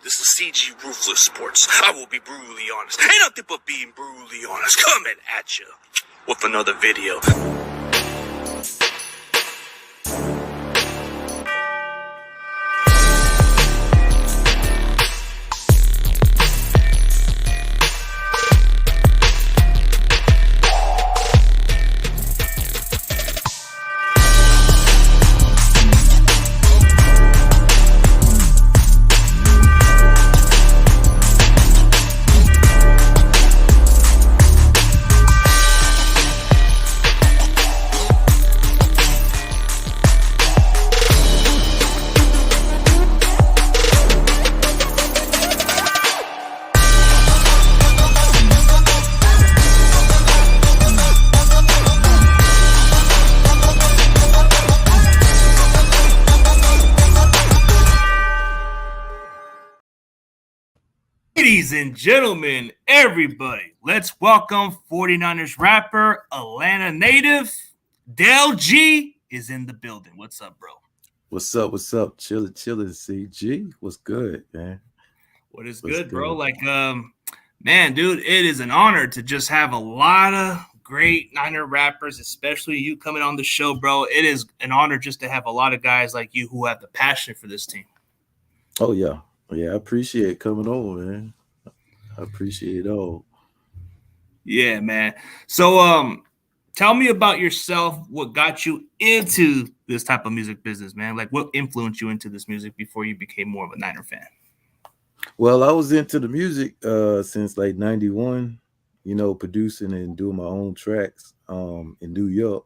This is CG Ruthless Sports. I will be brutally honest. Ain't nothing but being brutally honest. Coming at you with another video. Ladies and gentlemen, everybody, let's welcome 49ers rapper, Atlanta native, Dell G is in the building. What's up, bro? What's up? Chillin', CG. What's good, man? What is good, bro? Man, dude, it is an honor to just have a lot of great Niner rappers, especially you coming on the show, bro. It is an honor just to have a lot of guys like you who have the passion for this team. Oh, yeah. Yeah, I appreciate coming on, man. I appreciate it all. Yeah, man. So, tell me about yourself. What got you into this type of music business, man? Like, what influenced you into this music before you became more of a Niner fan? Well, I was into the music since like 91, producing and doing my own tracks in New York.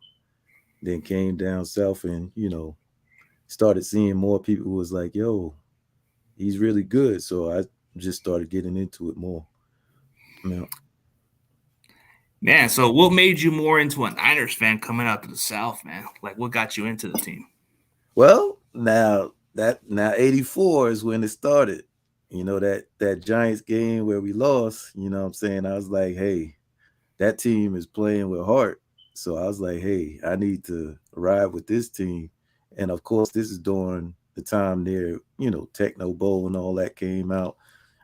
Then came down south and, started seeing more people who was like, yo, he's really good. So I just started getting into it more. Man, so what made you more into a Niners fan coming out to the South, man? Like, what got you into the team? Well, now 84 is when it started. That Giants game where we lost, you know what I'm saying? I was like, hey, that team is playing with heart. So I was like, hey, I need to ride with this team. And of course, this is during the time there, Techno Bowl and all that came out.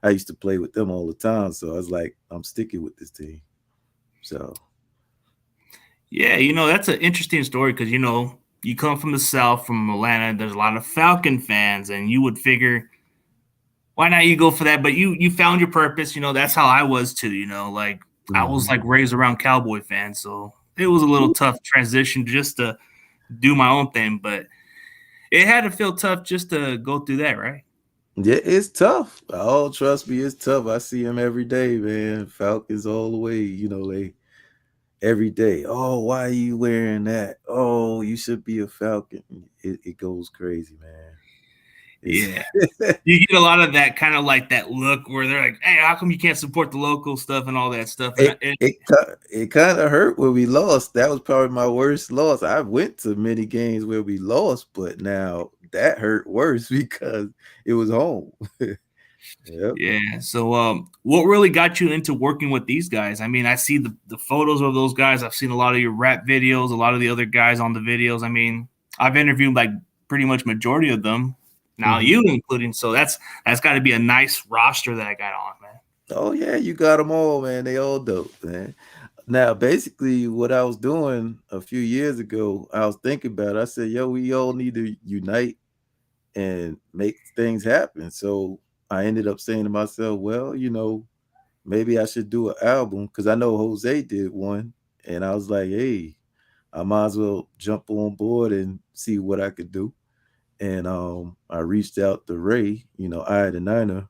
I used to play with them all the time. So I was like, I'm sticking with this team. So, yeah, that's an interesting story because, you come from the South, from Atlanta. There's a lot of Falcon fans, and you would figure, why not you go for that? But you found your purpose. That's how I was too. I was like raised around Cowboy fans, so it was a little tough transition just to do my own thing. But it had to feel tough just to go through that, right? Yeah, it's tough. Oh, trust me, it's tough. I see him every day, man. Falcons all the way, they every day. Oh, why are you wearing that? Oh, you should be a Falcon. It goes crazy, man. Yeah. You get a lot of that kind of like that look where they're like, hey, how come you can't support the local stuff and all that stuff? It kind of hurt when we lost. That was probably my worst loss. I went to many games where we lost, but now that hurt worse because it was home. Yep. Yeah. So what really got you into working with these guys? I mean, I see the photos of those guys. I've seen a lot of your rap videos, a lot of the other guys on the videos. I mean, I've interviewed like pretty much majority of them. Now you including. So that's got to be a nice roster that I got on, man. Oh, yeah. You got them all, man. They all dope, man. Now, basically, what I was doing a few years ago, I was thinking about it. I said, yo, we all need to unite and make things happen. So I ended up saying to myself, well, maybe I should do an album because I know Jose did one. And I was like, hey, I might as well jump on board and see what I could do. And I reached out to Ray, I the Niner.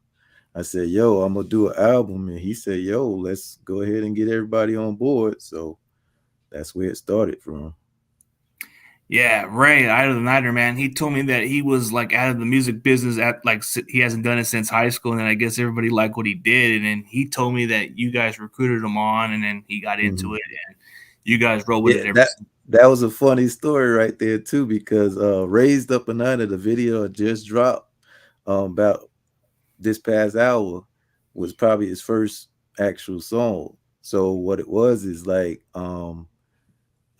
I said, yo, I'm going to do an album. And he said, yo, let's go ahead and get everybody on board. So that's where it started from. Yeah, Ray, out of the Niner, man. He told me that he was like out of the music business he hasn't done it since high school, and then I guess everybody liked what he did. And then he told me that you guys recruited him on, and then he got into it, and you guys roll with it. That was a funny story right there too, because Raised Up a Niner, the video just dropped about this past hour, was probably his first actual song. So what it was is like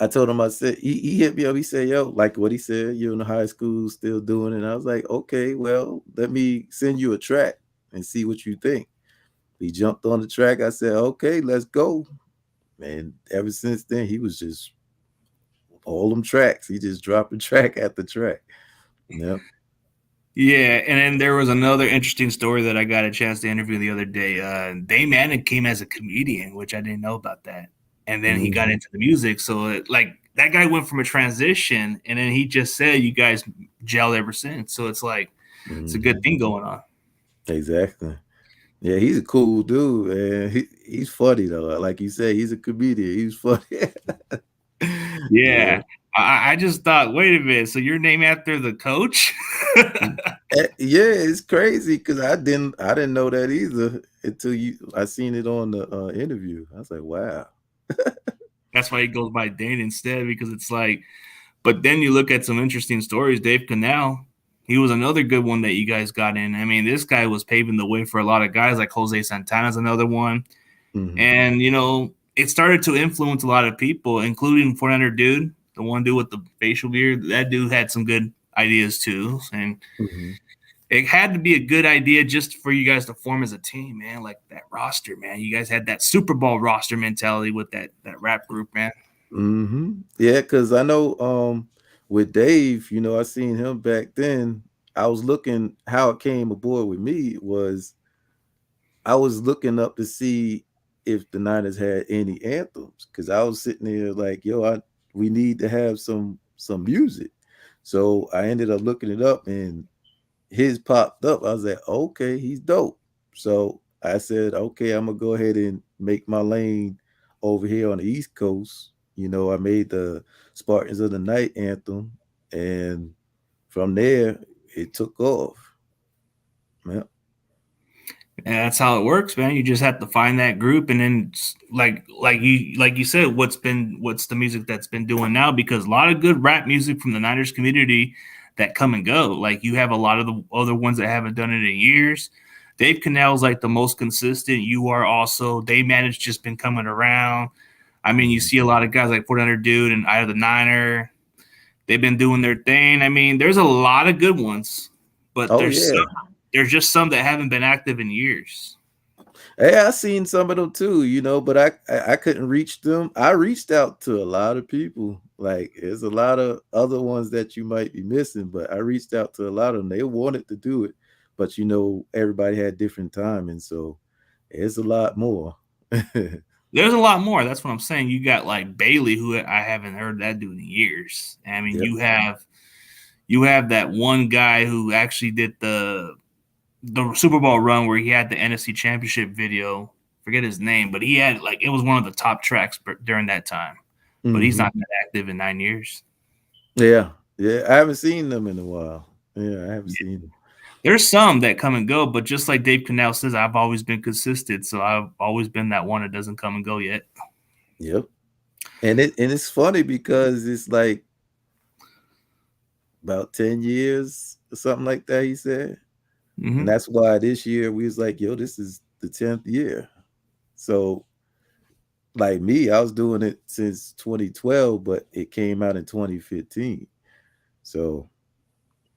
I told him, I said, he hit me up. He said, yo, like what he said, you're in high school still doing it. And I was like, okay, well, let me send you a track. and see what you think. He jumped on the track. I said, okay, let's go. And ever since then, he was just all them tracks. He just dropping track after track. Yep. Yeah, and then there was another interesting story that I got a chance to interview the other day. Dame Manning came as a comedian, which I didn't know about that, and then he got Hmm. into the music. So like that guy went from a transition, and then he just said you guys gelled ever since. So it's like it's a good Hmm. thing going on. Exactly. Yeah, he's a cool dude, and he's funny though. Like you said, he's a comedian. He's funny. Yeah. Yeah, I just thought, wait a minute, so you're named after the coach? Yeah, it's crazy because I didn't know that either until I seen it on the interview. I was like, wow. That's why he goes by Dane instead, because it's like, but then you look at some interesting stories. Dave Canal, he was another good one that you guys got in. I mean, this guy was paving the way for a lot of guys, like Jose Santana's another one. Hmm. And, it started to influence a lot of people, including 400 Dude, the one dude with the facial beard. That dude had some good ideas too. And Hmm. it had to be a good idea just for you guys to form as a team, man. Like that roster, man. You guys had that Super Bowl roster mentality with that rap group, man. Hmm. Yeah, because I know with Dave, I seen him back then. I was looking how it came aboard with me was I was looking up to see if the Niners had any anthems because I was sitting there like, yo, we need to have some music. So I ended up looking it up and his popped up. I was like, okay, he's dope. So I said, okay, I'm gonna go ahead and make my lane over here on the East Coast. I made the Spartans of the Night anthem, and from there it took off. Yeah. And that's how it works, man. You just have to find that group, and then like you said, what's the music that's been doing now? Because a lot of good rap music from the Niners community that come and go. Like you have a lot of the other ones that haven't done it in years. Dave Cannell's like the most consistent. You are also. Dave Manage just been coming around. I mean, you Mhm. see a lot of guys like 400 Dude and Eye of the Niner. They've been doing their thing. I mean, there's a lot of good ones, but Oh yeah. there's just some that haven't been active in years. Hey, I seen some of them too, but I couldn't reach them. I reached out to a lot of people. Like there's a lot of other ones that you might be missing, but I reached out to a lot of them. They wanted to do it, but everybody had different timing, so it's a lot more. There's a lot more. That's what I'm saying. You got like Bailey, who I haven't heard that dude in years. I mean, Yep. you have that one guy who actually did the Super Bowl run where he had the NFC Championship video. Forget his name, but he had like it was one of the top tracks during that time. But he's Hmm. not been active in 9 years. Yeah. Yeah. I haven't seen them in a while. Yeah, I haven't seen them. There's some that come and go, but just like Dave Canal says, I've always been consistent, so I've always been that one that doesn't come and go yet. Yep. And it's funny because it's like about 10 years or something like that, he said. And Hmm. that's why this year we was like, yo, this is the 10th year. So like me, I was doing it since 2012, but it came out in 2015. So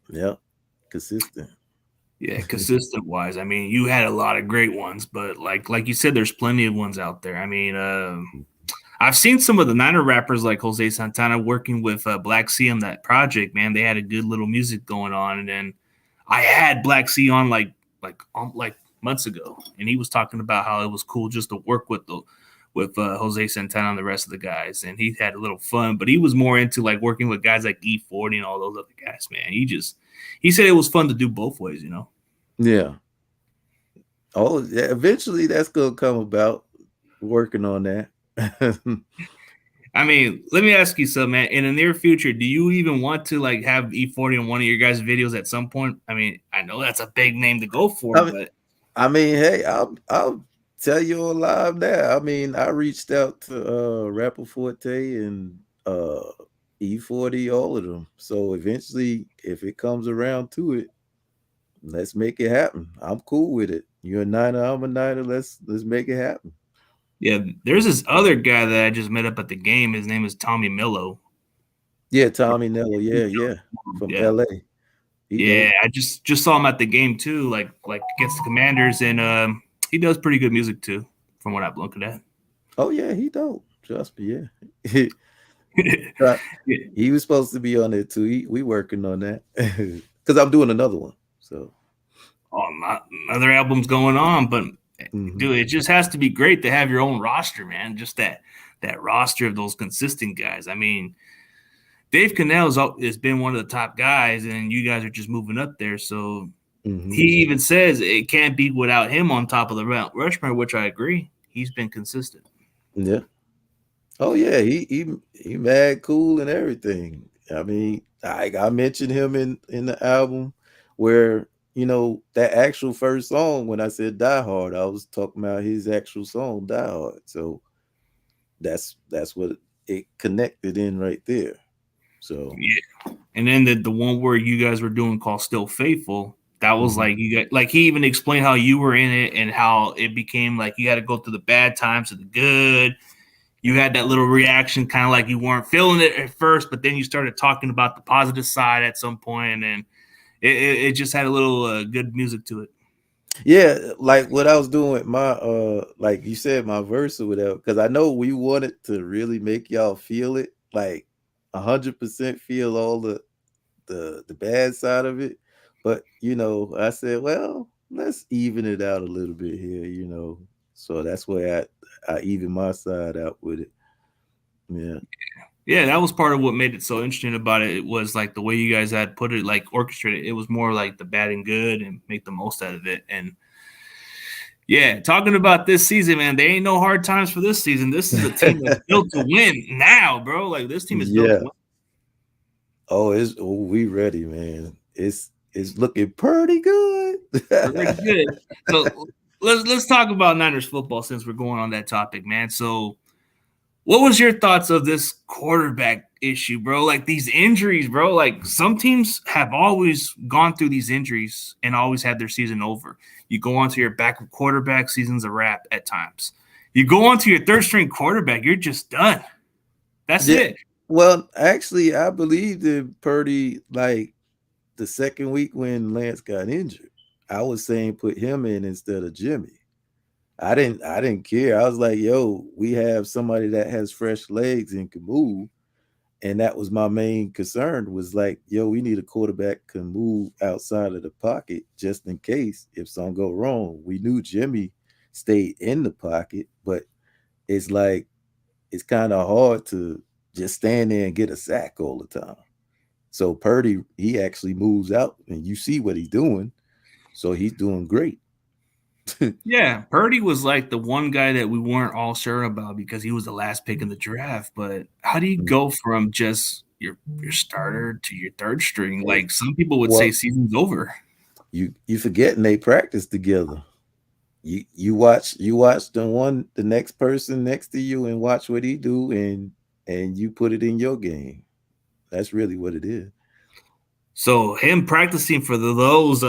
yeah, consistent. Yeah, consistent wise. I mean, you had a lot of great ones, but like you said, there's plenty of ones out there. I mean, I've seen some of the Niner rappers like Jose Santana working with Black Sea on that project. Man, they had a good little music going on, and then I had Black Sea on like months ago, and he was talking about how it was cool just to work with Jose Santana and the rest of the guys, and he had a little fun. But he was more into like working with guys like E40 and all those other guys. Man, he said it was fun to do both ways. Yeah. Oh, yeah, eventually that's gonna come about. Working on that. I mean, let me ask you something, man. In the near future, do you even want to like have E40 on one of your guys' videos at some point? I mean, I know that's a big name to go for, I mean, but hey, I'll tell you on live now. I mean, I reached out to Rapper Forte and E40, all of them. So eventually, if it comes around to it, let's make it happen. I'm cool with it. You're a Niner, I'm a Niner. Let's make it happen. yeah, there's this other guy that I just met up at the game. His name is Tommy Millo. Yeah, Tommy Nello. Yeah, yeah, from Yeah, LA. He Yeah, dope. I just saw him at the game too, like against the Commanders, and he does pretty good music too, from what I'm looking at. Oh yeah, he dope. Trust me, yeah. Right. Yeah. He was supposed to be on it too. We working on that because I'm doing another one. So, Oh, other albums going on, but mhm. dude, it just has to be great to have your own roster, man. Just that roster of those consistent guys. I mean, Dave has been one of the top guys, and you guys are just moving up there. So he Mhm. even says it can't be without him on top of the Mount Rushmore, which I agree. He's been consistent. Yeah. Oh yeah, he mad cool and everything. I mean, I mentioned him in the album where that actual first song when I said Die Hard, I was talking about his actual song Die Hard. So that's what it connected in right there. So Yeah. And then the one where you guys were doing called Still Faithful, that was mhm. like you got like he even explained how you were in it and how it became like you had to go through the bad times to the good. You had that little reaction, kind of like you weren't feeling it at first, but then you started talking about the positive side at some point, and it just had a little good music to it. Yeah, like what I was doing with my like you said, my verse or whatever, because I know we wanted to really make y'all feel it, like 100% feel all the bad side of it. But I said, well, let's even it out a little bit here. So that's why I even my side out with it. Yeah. Yeah, that was part of what made it so interesting about it. It was like the way you guys had put it, like orchestrated. It was more like the bad and good and make the most out of it. And yeah, talking about this season, man, there ain't no hard times for this season. This is a team that's built to win now, bro. Like this team is built to Yeah. win. We ready, man. It's looking pretty good. Pretty good. So let's talk about Niners football since we're going on that topic, man. So what was your thoughts of this quarterback issue, bro? Like these injuries, bro. Like some teams have always gone through these injuries and always had their season over. You go onto your backup quarterback, season's a wrap at times. You go onto your third string quarterback, you're just done. That's Yeah. it. Well, actually, I believed in Purdy like the second week when Lance got injured. I was saying put him in instead of Jimmy. I didn't care. I was like, yo, we have somebody that has fresh legs and can move. And that was my main concern was like, yo, we need a quarterback can move outside of the pocket just in case if something go wrong. We knew Jimmy stayed in the pocket, but it's like it's kind of hard to just stand there and get a sack all the time. So Purdy, he actually moves out and you see what he's doing. So he's doing great. Yeah, Purdy was like the one guy that we weren't all sure about because he was the last pick in the draft. But how do you go from just your starter to your third string? Like some people would say Well, season's over. you forgetting they practice together. You watch the next person next to you and watch what he do and you put it in your game. That's really what it is. So him practicing for those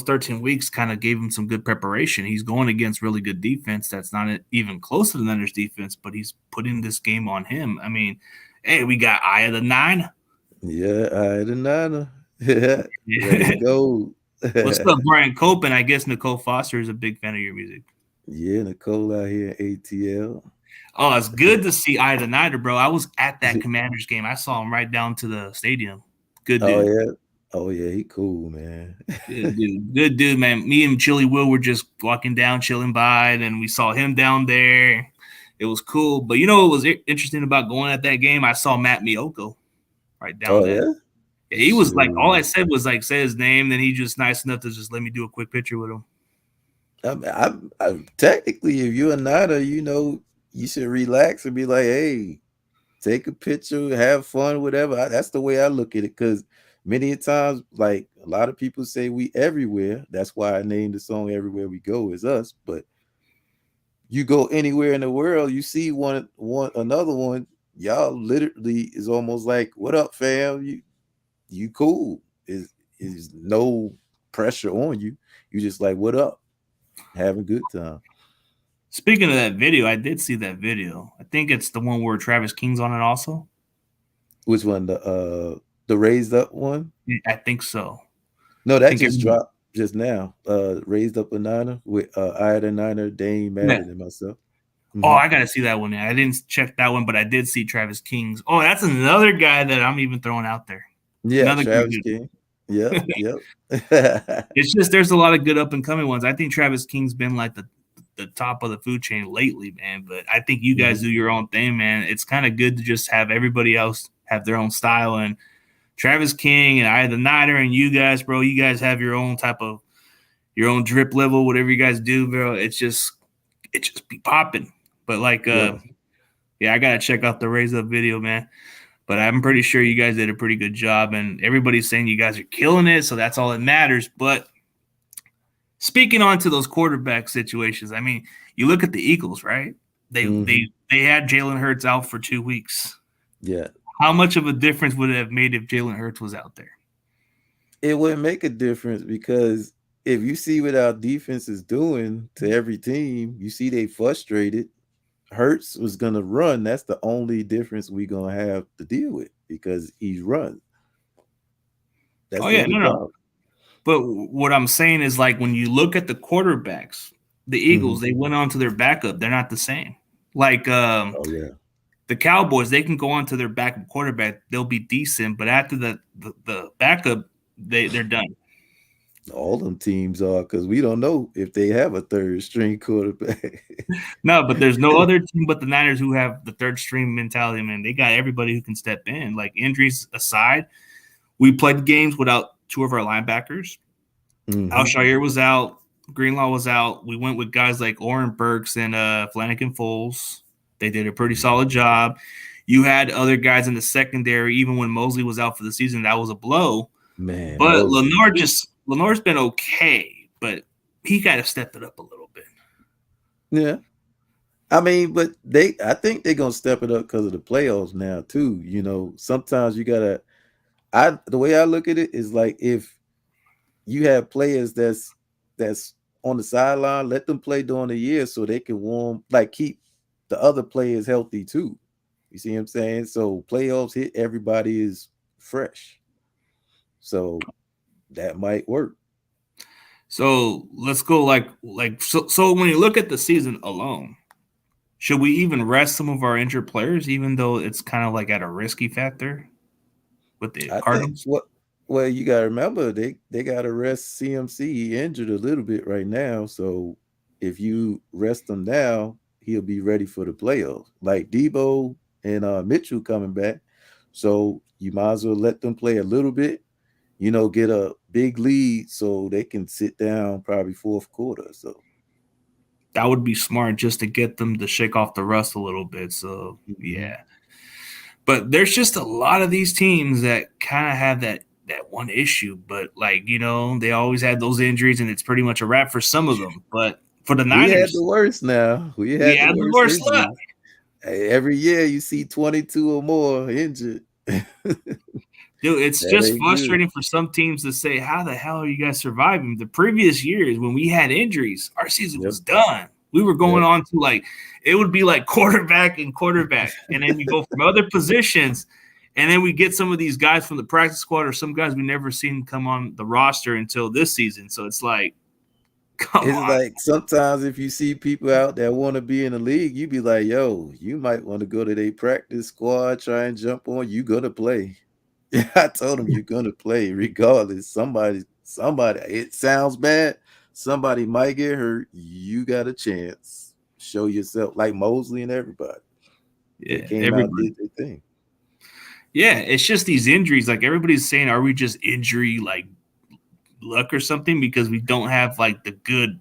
13 weeks kind of gave him some good preparation. He's going against really good defense that's not even close to the Niners defense, but he's putting this game on him. I mean, hey, we got Eye of the Nine. Yeah, I the nana. Ready to go. What's up, Brian Cope? And I guess Nicole Foster is a big fan of your music. Yeah, Nicole out here in ATL. Oh, it's good to see Eye of the Nighter, bro. I was at that Commanders game. I saw him right down to the stadium. Good Oh dude. yeah. Oh yeah, he cool, man. Good dude. Good dude, man. Me and Chili Will were just walking down, chilling by, and we saw him down there. It was cool. But you know what was interesting about going at that game? I saw Matt Miyoko right down Oh that. yeah? Yeah, he was like, all I Shoot. said was like, say his name. Then he just nice enough to just let me do a quick picture with him. Technically, if you're a Niner, you should relax and be like, hey, take a picture, have fun, whatever. That's the way I look at it. Because many times, like a lot of people say, we everywhere. That's why I named the song "Everywhere We Go" is us. But you go anywhere in the world, you see one another one. Y'all literally is almost like, "What up, fam? You cool? Is no pressure on you. You just like, what up? Having a good time." Speaking of that video, I did see that video. I think it's the one where Travis King's on it also. Which one? The raised up one? I think so. No, I that think just everybody, dropped just now. Raised up a niner with I the Niner, Dane, yeah. Madden, and myself. Oh, Hmm. I gotta see that one. I didn't check that one, but I did see Travis King's. Oh, that's another guy that I'm even throwing out there. Yeah, Another good, Travis King. Yep, good. yep. It's just there's a lot of good up and coming ones. I think Travis King's been like the top of the food chain lately, man. But I think you guys Hmm. do your own thing, man. It's kind of good to just have everybody else have their own style. And Travis King and I, the Niner, and you guys, bro, you guys have your own type of your own drip level, whatever you guys do, bro. It just be popping. But like, Yeah. yeah, I gotta check out the raise up video, man. But I'm pretty sure you guys did a pretty good job, and everybody's saying you guys are killing it, so that's all that matters. But speaking on to those quarterback situations, I mean, you look at the Eagles, right? They Hmm. they they had Jalen Hurts out for 2 weeks. Yeah. How much of a difference would it have made if Jalen Hurts was out there? It wouldn't make a difference because if you see what our defense is doing to every team, you see they frustrated. Hurts was gonna run. That's the only difference we're gonna have to deal with because he's run. That's Oh the yeah, only no, no. problem. But what I'm saying is like when you look at the quarterbacks, the Hmm. Eagles, they went on to their backup. They're not the same. Like Oh yeah. the Cowboys, they can go on to their backup quarterback. They'll be decent, but after the backup, they're done. All them teams are because we don't know if they have a third string quarterback. No, but there's no other team but the Niners who have the third string mentality, man. They got everybody who can step in. Like injuries aside, we played games without two of our linebackers. Hmm. Alshire was out. Greenlaw was out. We went with guys like Oren Burks and Flanagan Foles. They did a pretty solid job. You had other guys in the secondary, even when Mosley was out for the season. That was a blow. Man, But Mosley. Lenore's been okay, but he got to step it up a little bit. Yeah. I mean, but I think they're gonna step it up because of the playoffs now too. Sometimes you gotta. The way I look at it is like if you have players that's on the sideline, let them play during the year so they can keep the other players healthy too. You see what I'm saying? So playoffs hit, everybody is fresh. So that might work. So let's go so when you look at the season alone, should we even rest some of our injured players, even though it's kind of like at a risky factor with the I think Cardinals? well, you gotta remember they gotta rest CMC. He injured a little bit right now. So if you rest him now, he'll be ready for the playoffs. Like Debo and Mitchell coming back. So you might as well let them play a little bit, get a big lead so they can sit down probably fourth quarter. So That would be smart just to get them to shake off the rust a little bit. So mhm. yeah, but there's just a lot of these teams that kind of have that one issue. But like they always had those injuries, and it's pretty much a wrap for some of them. But for the We had the Niners, worst now. We we had the had the worst worst luck. injuries. Hey, every year you see 22 or more injured. Dude, it's That just ain't good. frustrating for some teams to say, "How the hell are you guys surviving?" The previous years, when we had injuries, our season Yep. was done. We were going Yep. on to it would be like quarterback and quarterback, and then you go from other positions, and then we get some of these guys from the practice squad or some guys we never seen come on the roster until this season. So it's like, come It's on, like sometimes if you see people out that want to be in the league, you be like, yo, you might want to go to their practice squad, try and jump on. You gonna play. Yeah, I told them you're gonna play regardless. Somebody, it sounds bad. Somebody might get hurt. You got a chance. Show yourself like Mosley and everybody. They yeah, came out, everybody. did their thing. Yeah, it's just these injuries. Like everybody's saying, are we just injury luck or something because we don't have the good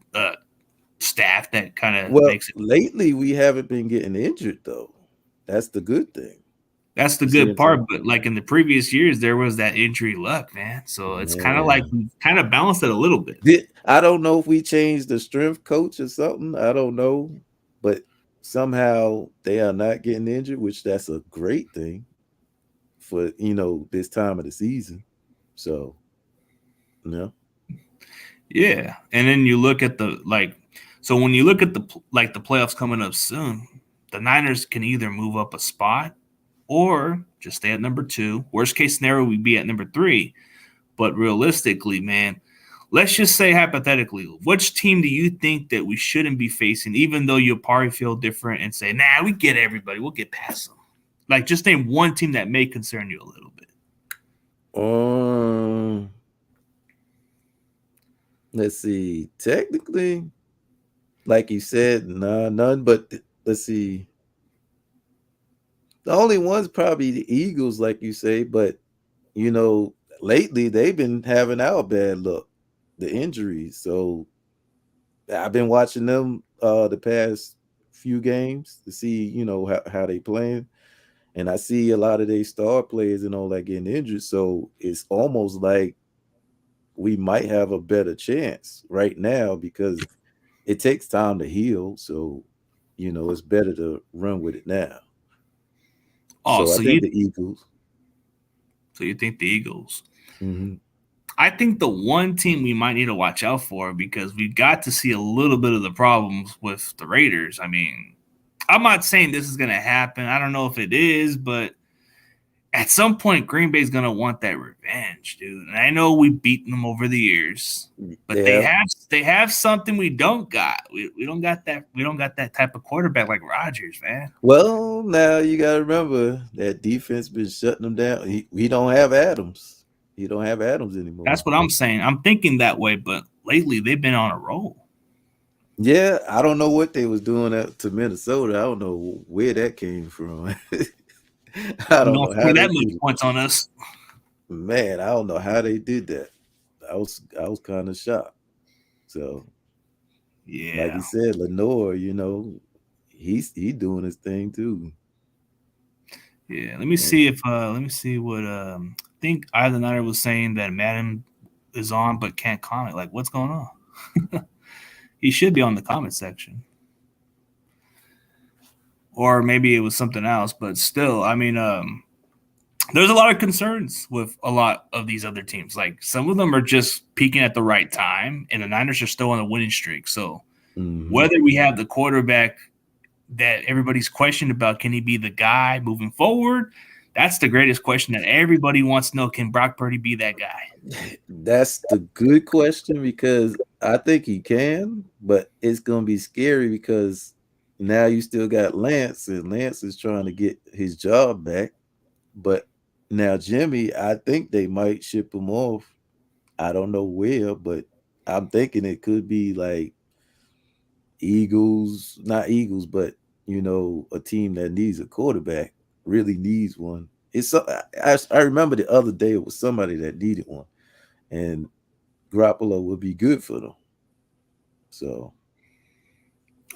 staff that kind of Well, makes it. lately we haven't been getting injured though. That's the good thing. That's the You see what good I'm part. saying? But in the previous years, there was that injury luck, man. So it's kind of like Man. we kind of balanced it a little bit. I don't know if we changed the strength coach or something. I don't know. But somehow they are not getting injured, which that's a great thing for this time of the season. So yeah. Yeah, and then you look at so when you look at the playoffs coming up soon, the Niners can either move up a spot or just stay at number 2. Worst case scenario, we'd be at number 3. But realistically, man, let's just say hypothetically, which team do you think that we shouldn't be facing, even though you'll probably feel different and say, nah, we get everybody. We'll get past them. Like, just name one team that may concern you a little bit. Um, let's see. Technically, like you said, nah, none. But let's see. The only one's probably the Eagles, like you say. But you know, lately they've been having our bad luck, the injuries. So I've been watching them the past few games to see, you know, how they playing. And I see a lot of their star players and all that getting injured. So it's almost like we might have a better chance right now because it takes time to heal. So, you know, it's better to run with it now. Oh, So I think the Eagles. so you think the Eagles? Mm-hmm. I think the one team we might need to watch out for because we got to see a little bit of the problems with the Raiders. I mean, I'm not saying this is going to happen. I don't know if it is, but at some point, Green Bay's going to want that revenge, dude. And I know we've beaten them over the years, but Yeah. they have something we don't got. We don't got that. We don't got that type of quarterback like Rodgers, man. Well, now you got to remember that defense been shutting them down. He don't have Adams. He don't have Adams anymore. That's what I'm saying. I'm thinking that way, but lately they've been on a roll. Yeah, I don't know what they was doing to Minnesota. I don't know where that came from. I don't Don't know score how they that much did it. points on us. Man, I don't know how they did that. I was kind of shocked. So, like Yeah. you said, Lenore, you know, he doing his thing too. Yeah, let me see if let me see what I think either nighter was saying that Madden is on but can't comment. Like, what's going on? He should be on the comment section, or maybe it was something else. But still, I mean, there's a lot of concerns with a lot of these other teams. Like some of them are just peaking at the right time, and the Niners are still on a winning streak. So Mm-hmm. whether we have the quarterback that everybody's questioned about, can he be the guy moving forward? That's the greatest question that everybody wants to know. Can Brock Purdy be that guy? That's the good question because I think he can, but it's gonna be scary because now you still got Lance, and Lance is trying to get his job back. But now Jimmy, I think they might ship him off. I don't know where, but I'm thinking it could be like Eagles, not Eagles, but you know, a team that needs a quarterback, really needs one. I remember the other day it was somebody that needed one, and Garoppolo would be good for them. So,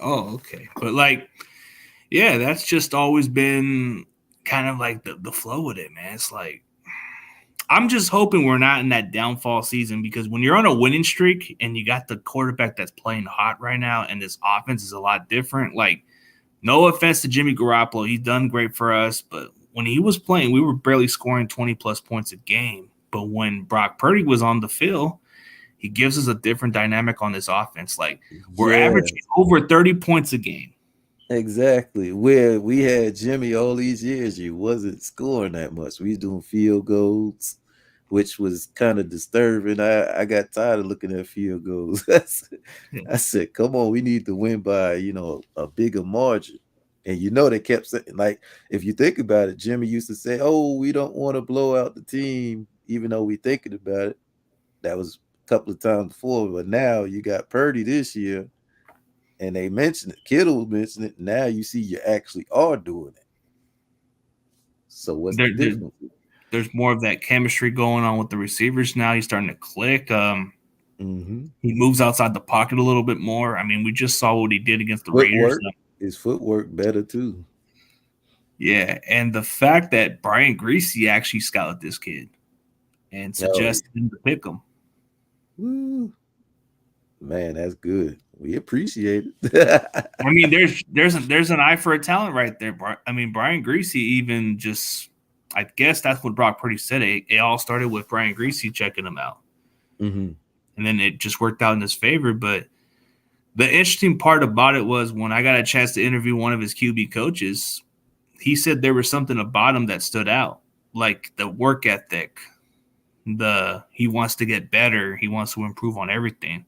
Oh, okay. But like, yeah, that's just always been kind of like the flow with it, man. It's like I'm just hoping we're not in that downfall season because when you're on a winning streak and you got the quarterback that's playing hot right now and this offense is a lot different, like no offense to Jimmy Garoppolo, he's done great for us, but when he was playing, we were barely scoring 20 plus points a game. But when Brock Purdy was on the field, he gives us a different dynamic on this offense. Like we're yeah, averaging over 30 points a game. exactly. Where we had Jimmy all these years, you wasn't scoring that much. We was doing field goals, which was kind of disturbing. I got tired of looking at field goals. Yeah. I said, "Come on, we need to win by a bigger margin." And you know they kept saying, like, if you think about it, Jimmy used to say, "Oh, we don't want to blow out the team," even though we thinking about it. That was a couple of times before, but now you got Purdy this year, and they mentioned it. Kittle mentioned it. Now you see you actually are doing it. So what's There, the there, difference? there's more of that chemistry going on with the receivers now. He's starting to click. Mm-hmm. He moves outside the pocket a little bit more. I mean, we just saw what he did against the Raiders. Footwork, his footwork better too. Yeah, and the fact that Brian Greasy actually scouted this kid and Oh, suggested him to pick him. woo. Man, that's good. We appreciate it. I mean, there's an eye for a talent right there. I mean, Brian Greasy even just, I guess that's what Brock Purdy said. It all started with Brian Greasy checking him out, Mm-hmm. and then it just worked out in his favor. But the interesting part about it was when I got a chance to interview one of his QB coaches, he said there was something about him that stood out, like the work ethic, the he wants to get better, he wants to improve on everything.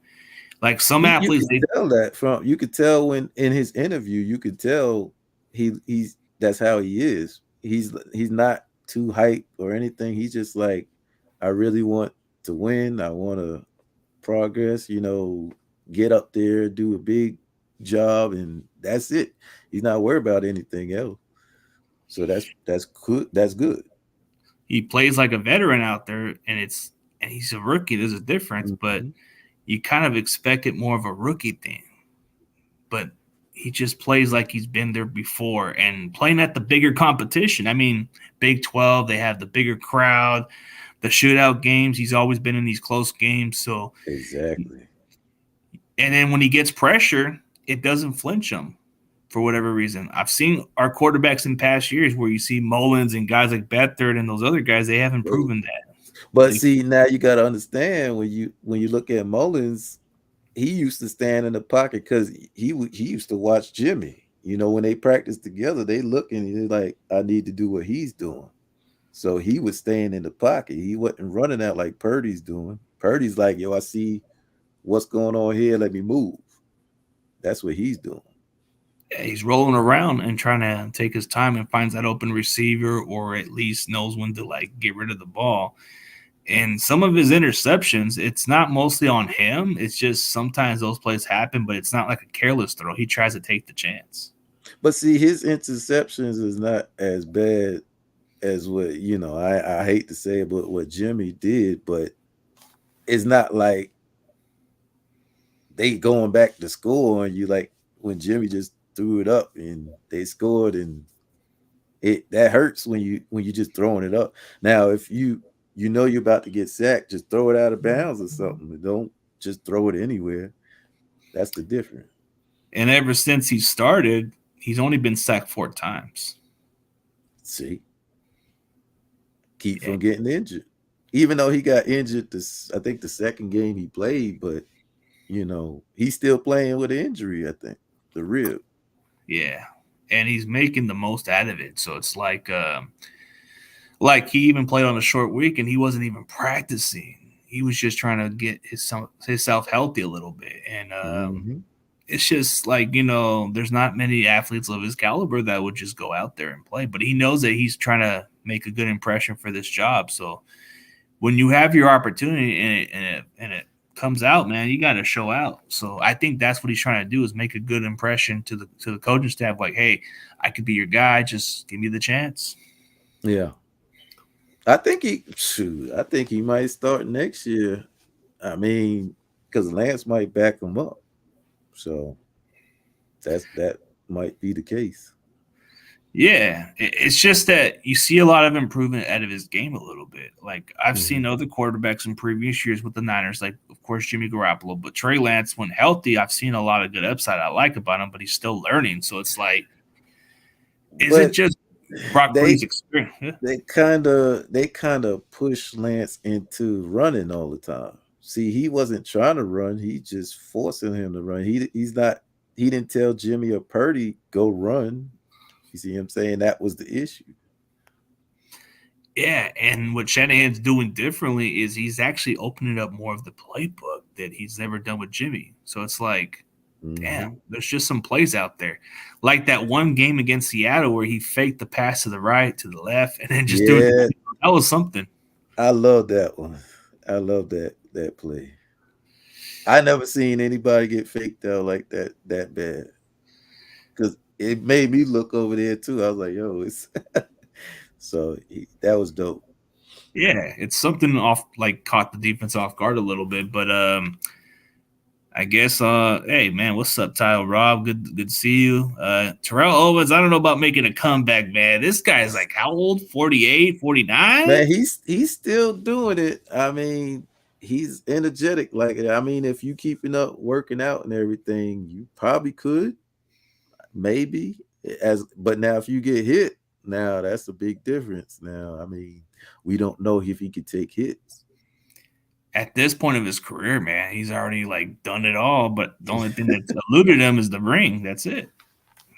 Like some You athletes, could they tell that from you could tell when in his interview, you could tell he's that's how he is. He's not too hype or anything. He's just like, I really want to win. I want to progress, get up there, do a big job, and that's it. He's not worried about anything else. So that's good. That's good. he plays like a veteran out there, and he's a rookie. There's a difference, but Mhm. you kind of expect it more of a rookie thing. But he just plays like he's been there before and playing at the bigger competition. I mean, Big 12, they have the bigger crowd, the shootout games. He's always been in these close games. So, Exactly. and then when he gets pressure, it doesn't flinch him for whatever reason. I've seen our quarterbacks in past years where you see Mullins and guys like Beathard and those other guys, they haven't proven that. But They, see, now you got to understand when you look at Mullins, he used to stand in the pocket because he used to watch Jimmy. When they practiced together, they look and he's like, I need to do what he's doing. So he was staying in the pocket. He wasn't running out like Purdy's doing. Purdy's like, yo, I see what's going on here. Let me move. That's what he's doing. he's rolling around and trying to take his time and finds that open receiver or at least knows when to like get rid of the ball. And some of his interceptions, it's not mostly on him. It's just sometimes those plays happen, but it's not like a careless throw. He tries to take the chance. But see, his interceptions is not as bad as what, I hate to say it, but what Jimmy did, but it's not like they going back to score and you like when Jimmy just threw it up and they scored and it that hurts when you just throwing it up. Now if you know you're about to get sacked, just throw it out of bounds or something. Don't just throw it anywhere. That's the difference. And ever since he started, he's only been sacked 4 times. See, keep Yeah, from getting injured. Even though he got injured this I think the second game he played, but he's still playing with an injury, I think. The rib. yeah. And he's making the most out of it. So it's like he even played on a short week and he wasn't even practicing. He was just trying to get himself healthy a little bit. And Hmm. it's just like, there's not many athletes of his caliber that would just go out there and play. But he knows that he's trying to make a good impression for this job. So when you have your opportunity and it comes out, man, you got to show out. So I think that's what he's trying to do is make a good impression to the coaching staff. Like, hey, I could be your guy. Just give me the chance. Yeah. I think he might start next year. I mean, because Lance might back him up. So that might be the case. Yeah, it's just that you see a lot of improvement out of his game a little bit. Like I've Hmm. seen other quarterbacks in previous years with the Niners, like of course Jimmy Garoppolo, but Trey Lance, when healthy, I've seen a lot of good upside I like about him, but he's still learning. So it's like, is it But just Brock they Purdy's experience? Yeah. they kind of push Lance into running all the time. See, he wasn't trying to run; he just forcing him to run. He's not. He didn't tell Jimmy or Purdy go run. You see him saying that was the issue. Yeah, and what Shanahan's doing differently is he's actually opening up more of the playbook that he's never done with Jimmy. So it's like, Hmm. damn, there's just some plays out there. Like that one game against Seattle where he faked the pass to the right, to the left, and then just threw it. Yeah, That was something. I love that one. I love that play. I never seen anybody get faked out like that bad because it made me look over there too. I was like, yo, it's that was dope. Yeah, it's something off like caught the defense off guard a little bit, but I guess hey man, what's up, Tyler Rob? Good to see you. Terrell Owens, I don't know about making a comeback, man. This guy's like how old? 48, 49? Man, he's still doing it. I mean, he's energetic. Like, I mean, if you keeping up working out and everything, you probably could, maybe. But now if you get hit, now that's a big difference. Now, I mean, we don't know if he could take hits. At this point of his career, man, he's already like done it all. But the only thing that's eluded him is the ring. That's it.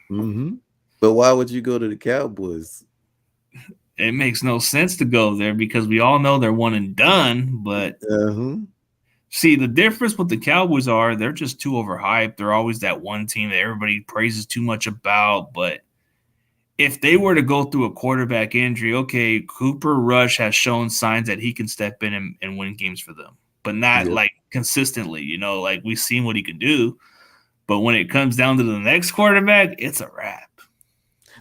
Hmm. But why would you go to the Cowboys? it makes no sense to go there because we all know they're one and done. But Uh-huh. see, the difference with the Cowboys are they're just too overhyped. They're always that one team that everybody praises too much about. But if they were to go through a quarterback injury, okay, Cooper Rush has shown signs that he can step in and win games for them, but not Yep. like consistently. Like we've seen what he can do. But when it comes down to the next quarterback, it's a wrap.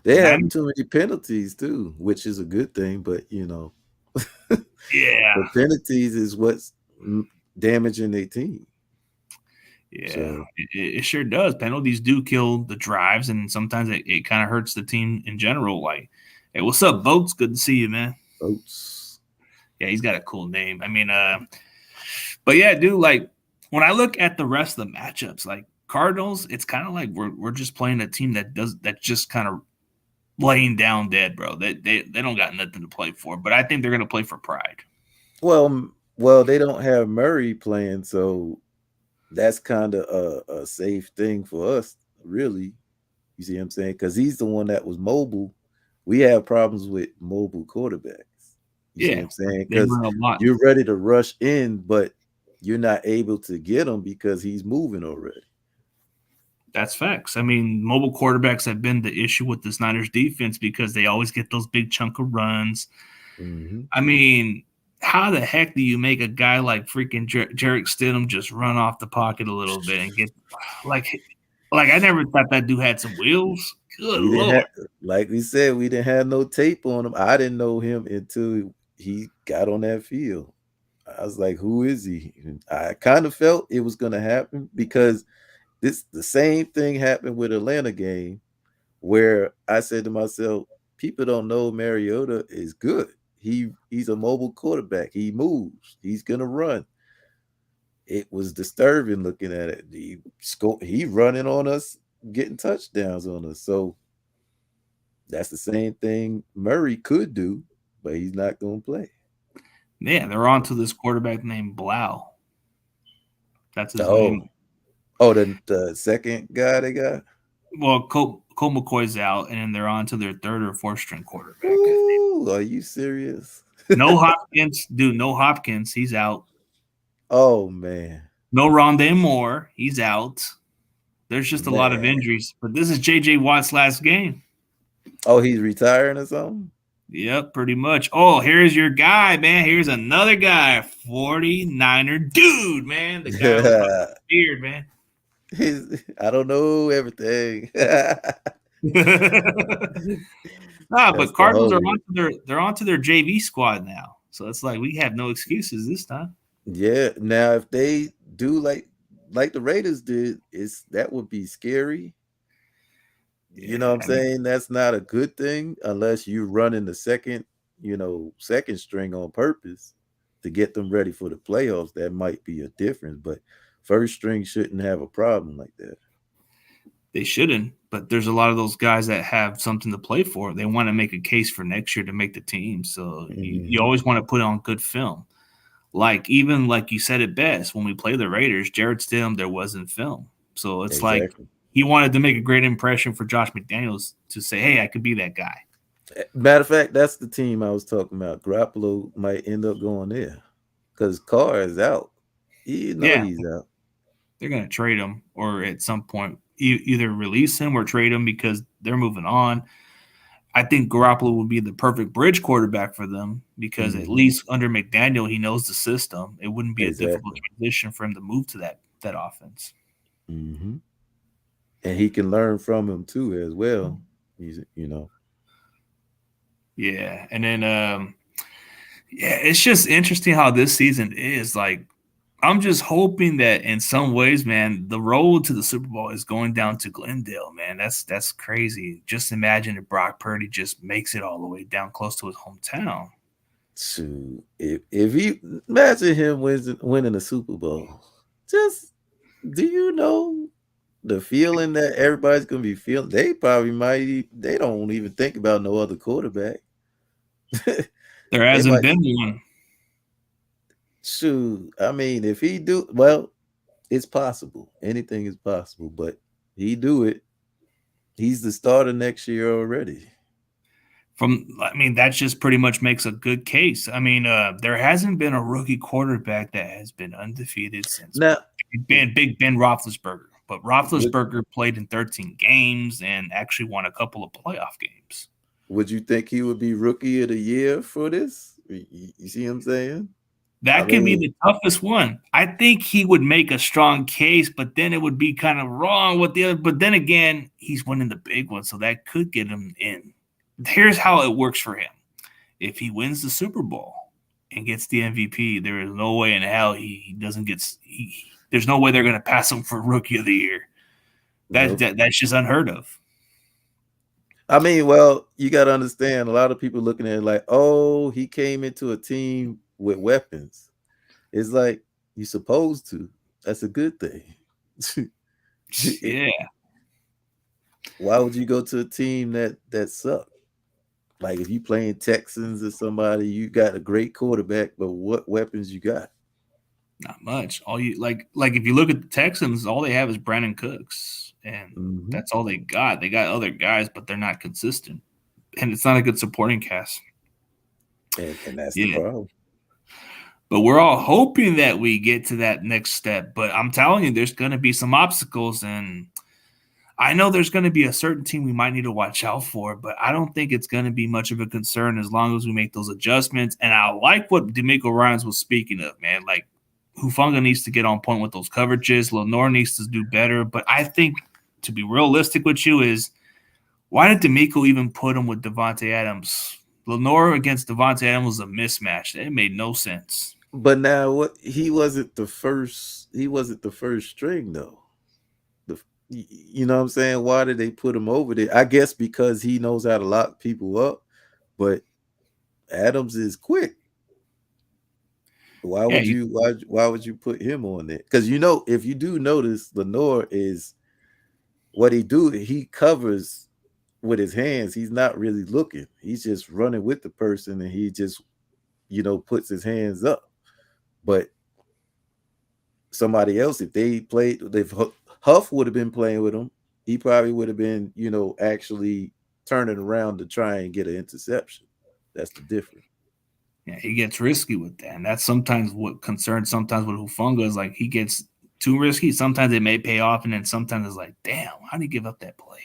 They And have I'm too many penalties too, which is a good thing, but yeah, the penalties is what's damaging their team. yeah, So, it sure does. Penalties do kill the drives, and sometimes it kind of hurts the team in general. Like, hey, what's up, Boats? Good to see you, man. votes. Yeah, he's got a cool name. I mean, but yeah, dude, like when I look at the rest of the matchups, like Cardinals, it's kind of like we're just playing a team that just kind of laying down dead, bro. They don't got nothing to play for, but I think they're gonna play for pride. Well, they don't have Murray playing, so that's kind of a safe thing for us, really. You see what I'm saying? Because he's the one that was mobile. We have problems with mobile quarterbacks. You see what Yeah, I'm saying? they Because run a lot. you're ready to rush in, but you're not able to get him because he's moving already. That's facts. I mean, mobile quarterbacks have been the issue with the Niners defense because they always get those big chunk of runs. Hmm. I mean, how the heck do you make a guy like freaking Jarek Stidham just run off the pocket a little bit and get like like I never thought that dude had some wheels. Good We didn't lord. have, like we said, we didn't have no tape on him. I didn't know him until he got on that field. I was like, who is he? And I kind of felt it was going to happen because the same thing happened with Atlanta game where I said to myself, people don't know Mariota is good. He's a mobile quarterback. He moves. He's gonna run. It was disturbing looking at it. He running on us, getting touchdowns on us. So that's the same thing Murray could do, but he's not gonna play. Yeah, they're on to this quarterback named Blau. That's his Oh, name. the second guy they got. Well, Colt McCoy's out, and then they're on to their third or fourth string quarterback. Ooh, are you serious? No Hopkins, dude. No Hopkins. He's out. Oh man, No Rondé Moore. He's out. There's just a lot of man. injuries. But this is J.J. Watt's last game. Oh, he's retiring or something? Yep, pretty much. Oh, here's your guy, man. Here's another guy, 49er dude, man. The guy with the beard, man. I don't know everything. But That's the Cardinals are whole. onto their JV squad now. So it's like we have no excuses this time. Yeah. Now, if they do like the Raiders did, it's that would be scary. You know what Yeah, I'm I mean, saying? That's not a good thing unless you run in the second string on purpose to get them ready for the playoffs. That might be a difference, but first string shouldn't have a problem like that. they shouldn't, but there's a lot of those guys that have something to play for. They want to make a case for next year to make the team. So you Hmm. always want to put on good film. Like even like you said it best when we play the Raiders, Jared Stidham there wasn't film, so it's like Exactly. he wanted to make a great impression for Josh McDaniels to say, "Hey, I could be that guy." Matter of fact, that's the team I was talking about. Garoppolo might end up going there because Carr is out. You know Yeah, he's out. they're gonna trade him or at some point either release him or trade him because they're moving on. I think Garoppolo would be the perfect bridge quarterback for them because at Hmm. least under McDaniel he knows the system. It wouldn't be a difficult Exactly. transition for him to move to that offense. Hmm. And he can learn from him too as well. He's. Yeah, and then yeah, it's just interesting how this season is. Like, I'm just hoping that in some ways, man, the road to the Super Bowl is going down to Glendale, man. That's crazy. Just imagine if Brock Purdy just makes it all the way down close to his hometown. Shoot, if he imagine him winning the Super Bowl, just do you know the feeling that everybody's gonna be feeling? They probably might. They don't even think about no other quarterback. There They hasn't might been one. shoot. I mean, if he do well, it's possible. Anything is possible, but he do it. He's the starter next year already. I mean, that just pretty much makes a good case. I mean, there hasn't been a rookie quarterback that has been undefeated since Now, Big Ben Roethlisberger. But would Roethlisberger played in 13 games and actually won a couple of playoff games. would you think he would be rookie of the year for this? You see what I'm saying? I That could be mean, the toughest one. I think he would make a strong case, but then it would be kind of wrong with the other. But then again, he's winning the big one, so that could get him in. Here's how it works for him. If he wins the Super Bowl and gets the MVP, there is no way in hell he doesn't get. There's no way they're going to pass him for Rookie of the Year. no. That's just unheard of. I mean, well, you got to understand. A lot of people looking at it like, oh, he came into a team with weapons. It's like you're supposed to. That's a good thing. Yeah, Why would you go to a team that sucked? Like if you playing Texans or somebody, you got a great quarterback, but what weapons you got? not much. All you like if you look at the Texans, all they have is Brandon Cooks, and Mm-hmm. that's all they got. They got other guys, but they're not consistent, and it's not a good supporting cast. And that's the Yeah, problem. but we're all hoping that we get to that next step. But I'm telling you, there's going to be some obstacles, and I know there's going to be a certain team we might need to watch out for, but I don't think it's going to be much of a concern as long as we make those adjustments. And I like what D'Amico Ryans was speaking of, man. Like Hufanga needs to get on point with those coverages. Lenore needs to do better. But I think, to be realistic with you, is why did D'Amico even put him with Devontae Adams? Lenore against Devontae Adams was a mismatch. It made no sense. But now what he wasn't the first string though. You know what I'm saying? Why did they put him over there? I guess because he knows how to lock people up, but Adams is quick. Why Yeah, would you why would you put him on there? Because you know, if you do notice, Lenore is what he covers with his hands. He's not really looking. He's just running with the person and he just, puts his hands up. But somebody else, if Huff would have been playing with him, he probably would have been, actually turning around to try and get an interception. That's the difference. yeah, he gets risky with that. And that's sometimes what concerns sometimes with Hufanga is like he gets too risky. Sometimes it may pay off, and then sometimes it's like, damn, how did he give up that play?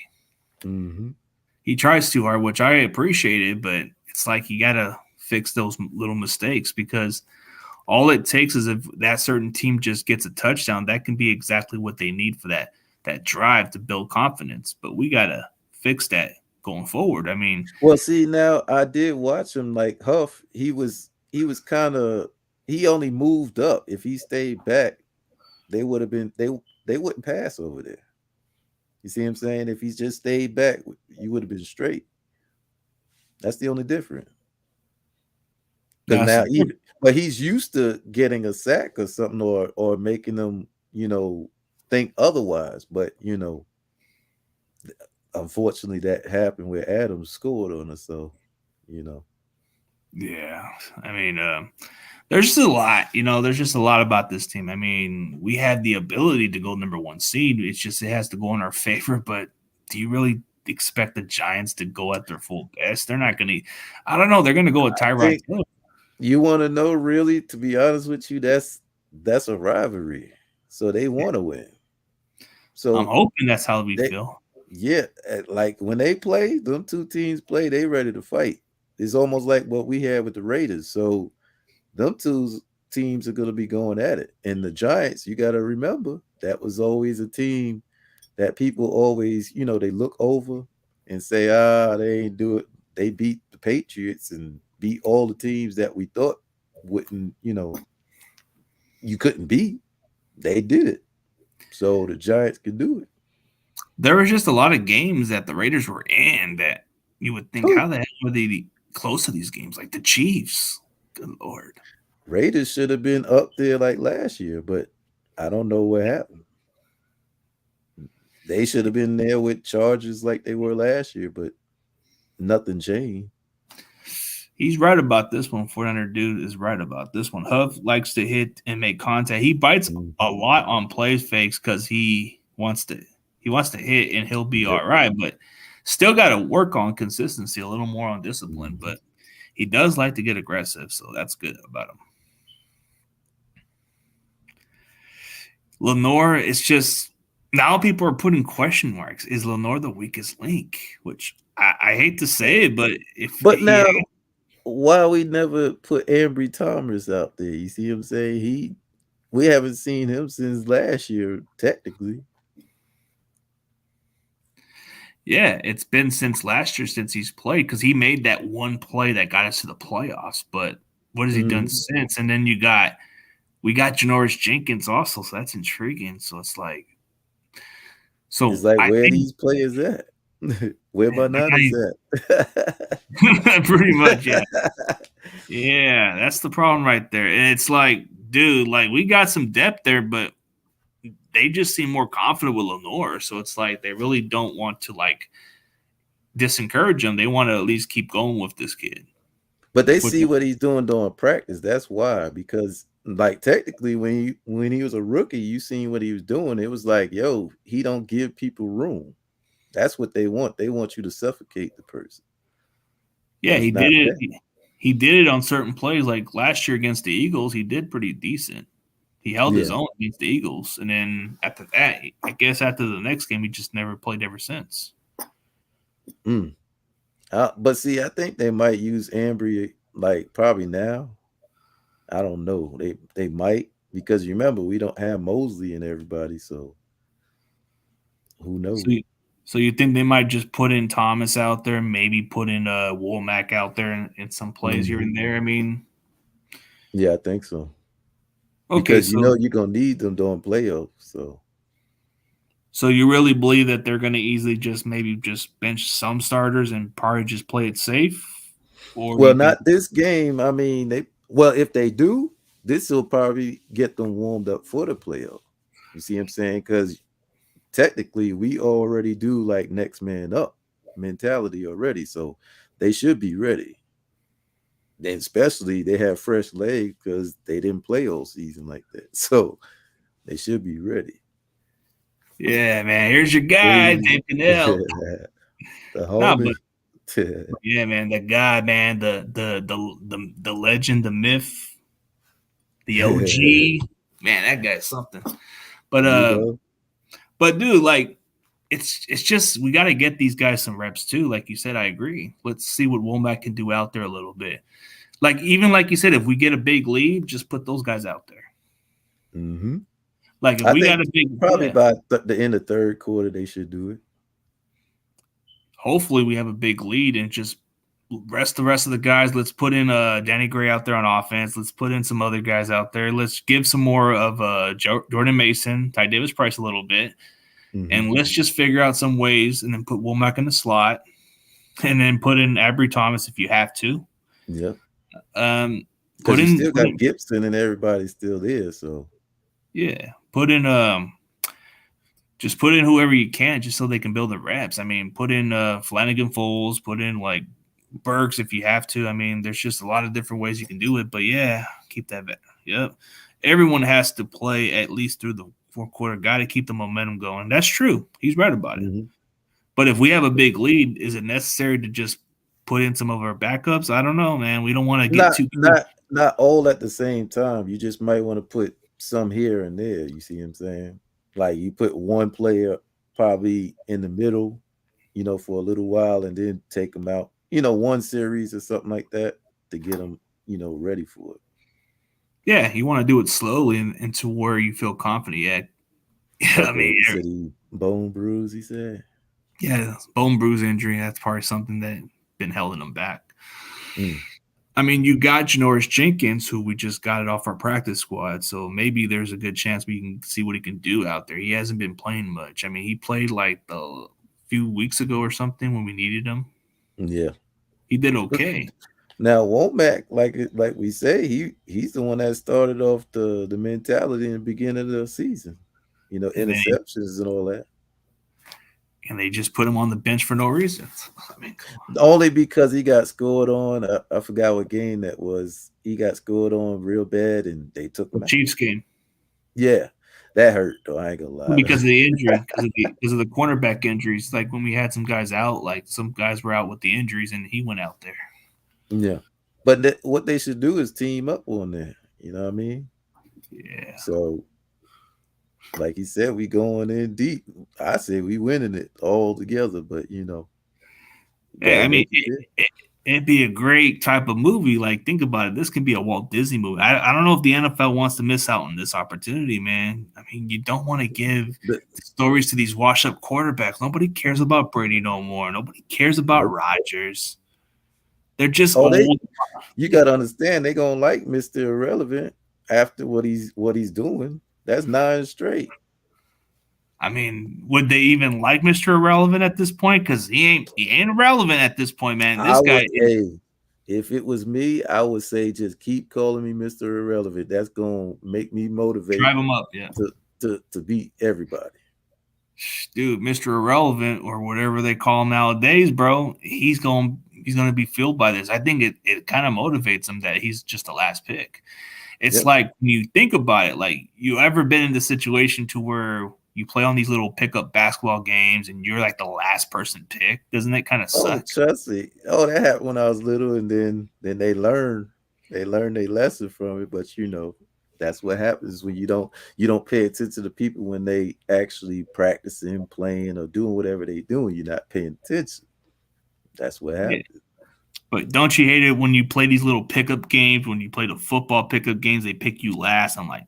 Mm-hmm. He tries too hard, which I appreciated, but it's like you gotta fix those little mistakes because all it takes is if that certain team just gets a touchdown, that can be exactly what they need for that drive to build confidence. But we gotta fix that going forward. I mean, Well, see, now I did watch him like Huff. He was kind of he only moved up. If he stayed back, they would have been they wouldn't pass over there. You see what I'm saying? If he just stayed back, you would have been straight. That's the only difference. Because that's now the even but he's used to getting a sack or something or making them, think otherwise. But unfortunately that happened where Adams scored on us. So, you know. yeah. I mean, there's just a lot, there's just a lot about this team. I mean, we had the ability to go number one seed. It's just it has to go in our favor. But do you really expect the Giants to go at their full best? They're not going to. I don't know. They're going to go with Tyrod Think Taylor. you want to know really, to be honest with you, that's a rivalry. So they want to win. I'm So hoping that's how we they feel. yeah, like when they play, them two teams play, they ready to fight. It's almost like what we had with the Raiders. So them two teams are going to be going at it. And the Giants, you got to remember, that was always a team that people always, they look over and say, they ain't do it. They beat the Patriots and beat all the teams that we thought wouldn't, you couldn't beat. They did it. So the Giants can do it. There was just a lot of games that the Raiders were in that you would think, Oh, how the heck were they close to these games? Like the Chiefs. Good Lord. Raiders should have been up there like last year, but I don't know what happened. They should have been there with Chargers like they were last year, but nothing changed. He's right about this one. 400 dude is right about this one. Huff likes to hit and make contact. He bites a Mhm. lot on play fakes because he wants to hit and he'll be Yep. all right. But Still got to work on consistency, a little more on discipline, Mhm. but he does like to get aggressive, so that's good about him. Lenore, it's just now people are putting question marks. Is Lenore the weakest link? Which I hate to say it, but if But he, now, why we never put Ambry Thomas out there? You see what I'm saying? We haven't seen him since last year, technically. yeah, it's been since last year since he's played because he made that one play that got us to the playoffs. But what has he done Mhm. since? And then we got Janoris Jenkins also, so that's intriguing. So it's like, It's so like, I where think these players at? Where man, Bananas at? pretty much, yeah. Yeah, that's the problem right there. And it's like, dude, like we got some depth there, but they just seem more confident with Lenore. So it's like they really don't want to like disencourage him. They want to at least keep going with this kid. But they Which, see what he's doing during practice. That's why. Because like technically when he was a rookie, you seen what he was doing. It was like, yo, he don't give people room. That's what they want. They want you to suffocate the person. yeah, It's he not did it. that. He did it on certain plays. Like last year against the Eagles, he did pretty decent. He held his Yeah. own against the Eagles, and then after that, I guess after the next game, he just never played ever since. Mm. But see, I think they might use Ambry like probably now. I don't know. They might because remember we don't have Mosley and everybody, so who So, knows? so you think they might just put in Thomas out there, maybe put in Womack out there in some plays here Mhm. and there? I mean, Yeah, I think so. okay, Because you so know you're gonna need them during playoffs. So so you really believe that they're going to easily just maybe just bench some starters and probably just play it safe, or do well, you think? not this game. I mean, if they do, this will probably get them warmed up for the playoff. You see what I'm saying? Because technically we already do like next man up mentality already. So they should be ready. And especially they have fresh legs because they didn't play all season like that. So they should be ready. Yeah, man. Here's your guy, Crazy. Dave Cannell. The No, but homie. yeah, man, that guy, man, the legend, the myth, the OG, man, that guy's something. But You know? dude, like it's just we got to get these guys some reps too. Like you said, I agree. Let's see what Womack can do out there a little bit. Like even like you said, if we get a big lead, just put those guys out there. Hmm. Like if I we think got a big, probably yeah, by the end of third quarter they should do it. hopefully we have a big lead and just rest the rest of the guys. Let's put in Danny Gray out there on offense. Let's put in some other guys out there. Let's give some more of Jordan Mason, Ty Davis Price a little bit, Hmm. and let's just figure out some ways and then put Womack in the slot and then put in Abry Thomas if you have to. Yep. Um, Because put you in, still got Gibson and everybody's still there. So yeah, put in just put in whoever you can just so they can build the reps. I mean, put in Flanagan Foles, put in like Burks if you have to. I mean, there's just a lot of different ways you can do it. But yeah, keep that. Yep. Everyone has to play at least through the fourth quarter. Got to keep the momentum going. That's true. He's right about it. mhm. But if we have a big lead, is it necessary to just put in some of our backups? I don't know, man. We don't want to get not too cute. not not all at the same time. You just might want to put some here and there. You see what I'm saying? Like you put one player probably in the middle, for a little while, and then take them out. One series or something like that to get them, ready for it. Yeah, you want to do it slowly and to where you feel confident. Yeah, yeah. I Okay, mean, he said he bone bruise. He said, yeah, bone bruise injury. That's probably something that been holding him back. mm, I mean, you got Janoris Jenkins, who we just got it off our practice squad, so maybe there's a good chance we can see what he can do out there. He hasn't been playing much. I mean, he played like a few weeks ago or something when we needed him. yeah. He did But okay, now Womack, like we say, he's the one that started off the mentality in the beginning of the season. and then Interceptions and all that. they just put him on the bench for no reason. I mean, come on. Only because he got scored on. I forgot what game that was. He got scored on real bad, and they took The him out. Chiefs game. Yeah, That hurt though. I ain't gonna lie. because of the injury, because of the cornerback injuries. Like when we had some guys out, like some guys were out with the injuries, and he went out there. Yeah, but what they should do is team up on that. You know what I mean? Yeah. So, like he said, we going in deep. I say we winning it all together, but you Yeah, gotta I mean, make it big. it'd be a great type of movie. Like, think about it. This could be a Walt Disney movie. I don't know if the NFL wants to miss out on this opportunity, man. I mean, you don't want to give But, stories to these washed up quarterbacks. Nobody cares about Brady no more. Nobody cares about nope. Rodgers. They're just Oh, old. you gotta understand they gonna like Mr. Irrelevant after what he's doing. That's 9 straight. I mean, would they even like Mr. Irrelevant at this point? Because he ain't irrelevant at this point, man. I This guy would is say, if it was me, I would say just keep calling me Mr. Irrelevant. That's gonna make me motivate drive him up, yeah. to beat everybody. Dude, Mr. Irrelevant or whatever they call him nowadays, bro, he's going to be fueled by this. I think it kind of motivates him that he's just the last pick. It's Yep. like when you think about it, like you ever been in the situation to where you play on these little pickup basketball games and you're like the last person picked? Doesn't it kind of Oh, suck? trust me. Oh, that happened when I was little, and then they learn their lesson from it. But that's what happens when you don't pay attention to the people when they actually practicing, playing, or doing whatever they doing. You're not paying attention. That's what Yeah. happens. But don't you hate it when you play these little pickup games, when you play the football pickup games, they pick you last? I'm like,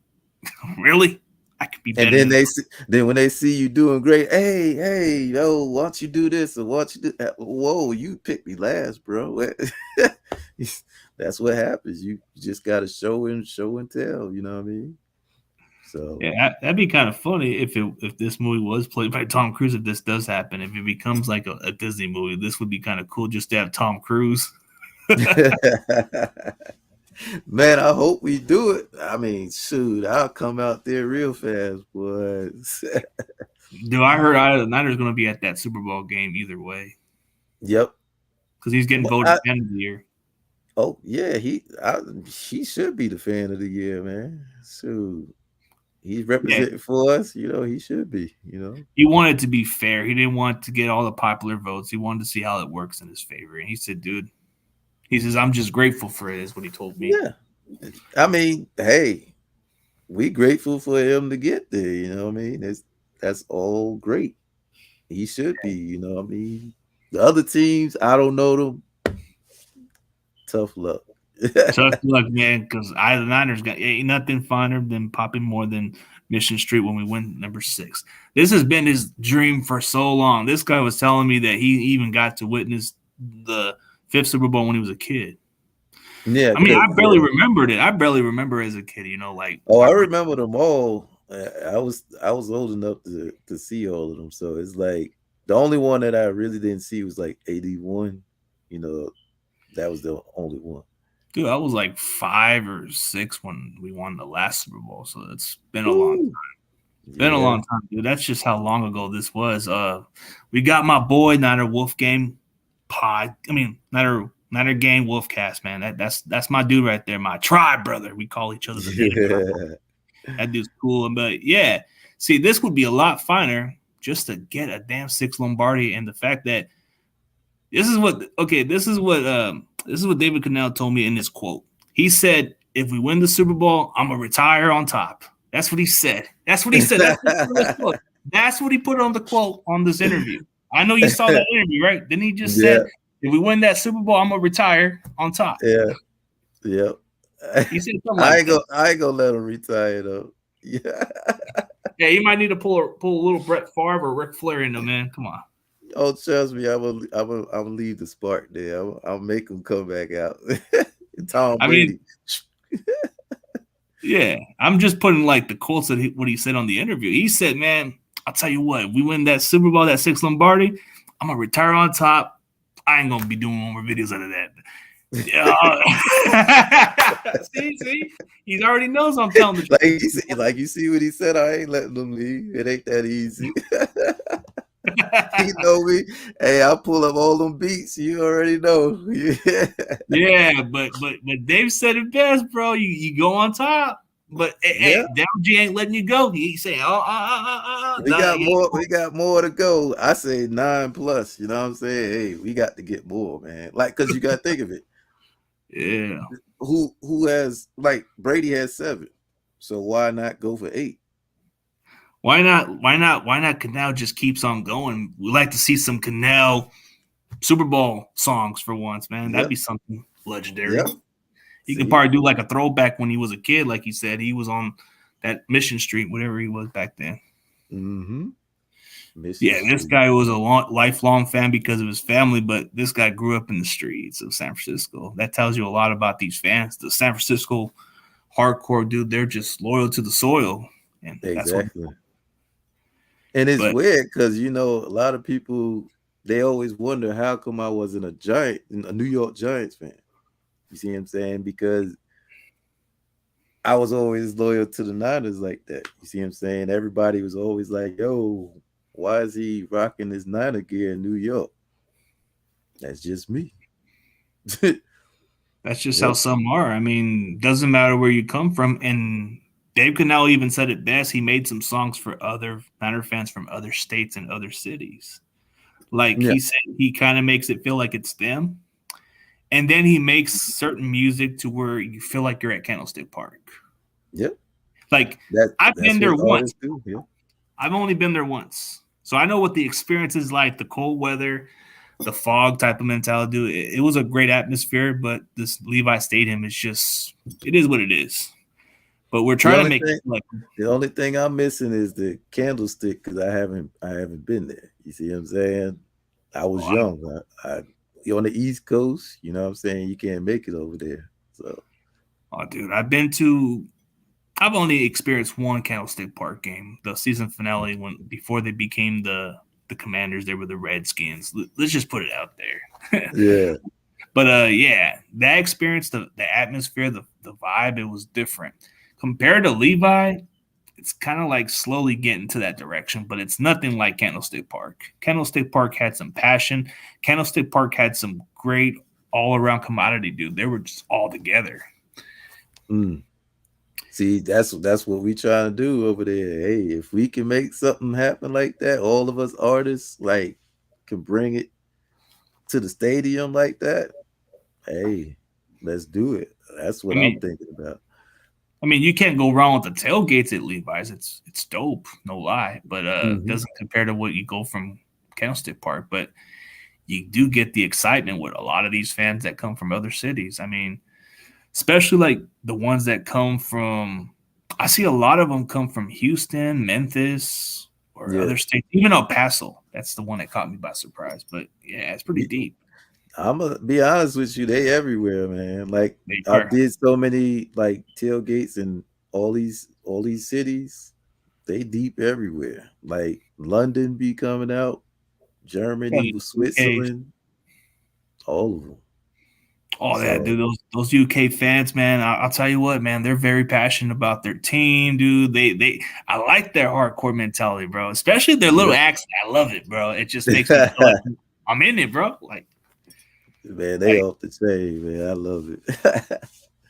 really? I could be And better then than then when they see you doing great, hey, yo, why don't you do this or why don't you do that? Whoa, you picked me last, bro. That's what happens. You just gotta show and tell. You know what I mean? So Yeah, that'd be kind of funny if this movie was played by Tom Cruise. If this does happen, if it becomes like a Disney movie, this would be kind of cool just to have Tom Cruise. man, I hope we do it. I mean, shoot, I'll come out there real fast, boys. Do I heard either the Niners going to be at that Super Bowl game either way Yep. because he's getting Well, voted fan of the year. oh yeah, he should be the fan of the year, man. So he's Yeah, representing for us. He should be. he wanted to be fair. He didn't want to get all the popular votes. He wanted to see how it works in his favor. And he said, "Dude, he says I'm just grateful for it." Is what he told me. Yeah. I mean, hey, we grateful for him to get there. You know what I mean? That's all great. He should be. You know what I mean? The other teams, I don't know them. Tough luck. Tough luck, man, because the Niners got ain't nothing finer than popping more than Mission Street when we win number 6. This has been his dream for so long. This guy was telling me that he even got to witness the 5th Super Bowl when he was a kid. Yeah, I mean, I barely yeah. remembered it. I barely remember as a kid, like. Oh, I remember them all. I was old enough to see all of them. So it's like the only one that I really didn't see was like 81. That was the only one. Dude, I was like 5 or 6 when we won the last Super Bowl, so it's been a long Woo. time. Been a Yeah. long time, dude. That's just how long ago this was. We got my boy Niner Wolf Game pod. I mean, Niner Gang Wolfcast, man. That's my dude right there, my tribe brother. We call each other the Native Tribe. That dude's cool. But yeah, see, this would be a lot finer just to get a damn 6 Lombardi, and the fact that this is what David Cannell told me in this quote. He said, "If we win the Super Bowl, I'm gonna retire on top." That's what he said. That's what he said. That's what he put on the quote on this interview. I know you saw that interview, right? Then he just said, "If we win that Super Bowl, I'm gonna retire on top." Yeah. Yep. He said something like that. I ain't gonna let him retire though. Yeah. Yeah, you might need to pull a little Brett Favre or Ric Flair in there, man. Come on. Oh, trust me, I will leave the spark there. I'll make him come back out. Tom Brady. Yeah, I'm just putting like the quotes that what he said on the interview. He said, "Man, I'll tell you what, if we win that Super Bowl, that 6 Lombardi, I'm gonna retire on top. I ain't gonna be doing more videos out of that." See, he already knows I'm telling the truth. Like you see what he said. I ain't letting them leave. It ain't that easy. He know me. Hey, I pull up all them beats. You already know. Yeah, but Dave said it best, bro. You go on top. But Yeah, hey, Dell G ain't letting you go. He's saying, we nah, got more. We got more to go. I say 9+. You know what I'm saying? Hey, we got to get more, man. Like, cause you got to think of it. yeah. Who has like Brady has 7, so why not go for 8? Why not? Why not? Why not? Canal just keeps on going. We like to see some Canal Super Bowl songs for once, man. That'd Yep, be something legendary. yep. He could See, probably do like a throwback when he was a kid, like he said. He was on that Mission Street, whatever he was back then. mm-hmm. Mission Yeah, this Street. guy was a lifelong fan because of his family, but this guy grew up in the streets of San Francisco. That tells you a lot about these fans. The San Francisco hardcore dude, they're just loyal to the soil, and that's what. Exactly. And it's But weird because a lot of people they always wonder how come I wasn't a New York Giants fan. You see what I'm saying? Because I was always loyal to the Niners like that. You see what I'm saying? Everybody was always like, yo, why is he rocking his Niner gear in New York? That's just me. that's just how Yep. some are. I mean, doesn't matter where you come from. And Dave Canal even said it best. He made some songs for other Niner fans from other states and other cities. Like Yeah. he said, he kind of makes it feel like it's them. And then he makes certain music to where you feel like you're at Candlestick Park. Yep. Like I've That's been there what once. artists do. Yeah. I've only been there once. So I know what the experience is like, the cold weather, the fog type of mentality. It was a great atmosphere, but this Levi Stadium is just, it is what it is. But we're The trying to only make thing it like, the only thing I'm missing is the candlestick because I haven't been there. You see what I'm saying? I oh, was young. You're on the East Coast, you know what I'm saying? You can't make it over there. So dude, I've only experienced one Candlestick Park game, the season finale when before they became the Commanders. They were the Redskins. Let's just put it out there. yeah, But yeah, that experience, the atmosphere, the vibe, it was different compared to Levi. It's kind of like slowly getting to that direction, but it's nothing like Candlestick Park. Candlestick Park had some passion. Candlestick Park had some great all around commodity, dude. They were just all together. mm. See, that's what we trying to do over there. Hey, if we can make something happen like that, all of us artists like can bring it to the stadium like that. Hey, let's do it. That's I what I'm mean, thinking about. I mean, you can't go wrong with the tailgates at Levi's. It's dope, no lie. But Hmm. doesn't compare to what you go from Candlestick Park. But you do get the excitement with a lot of these fans that come from other cities. I mean, especially like the ones that come from. I see a lot of them come from Houston, Memphis, or Yeah. other states, even El Paso. That's the one that caught me by surprise. But yeah, it's pretty deep. I'm gonna be honest with you, they everywhere, man. Like They I are. did so many like tailgates in all these cities. They deep everywhere. Like London be coming out, Yeah, Germany, UK. Switzerland, all of them. Oh yeah, So dude, those UK fans, man. I'll tell you what, man, they're very passionate about their team, dude. I like their hardcore mentality, bro. Especially their little yep. accent. I love it, bro. It just makes me feel like I'm in it, bro. Man, they Like off the chain, man. I love it.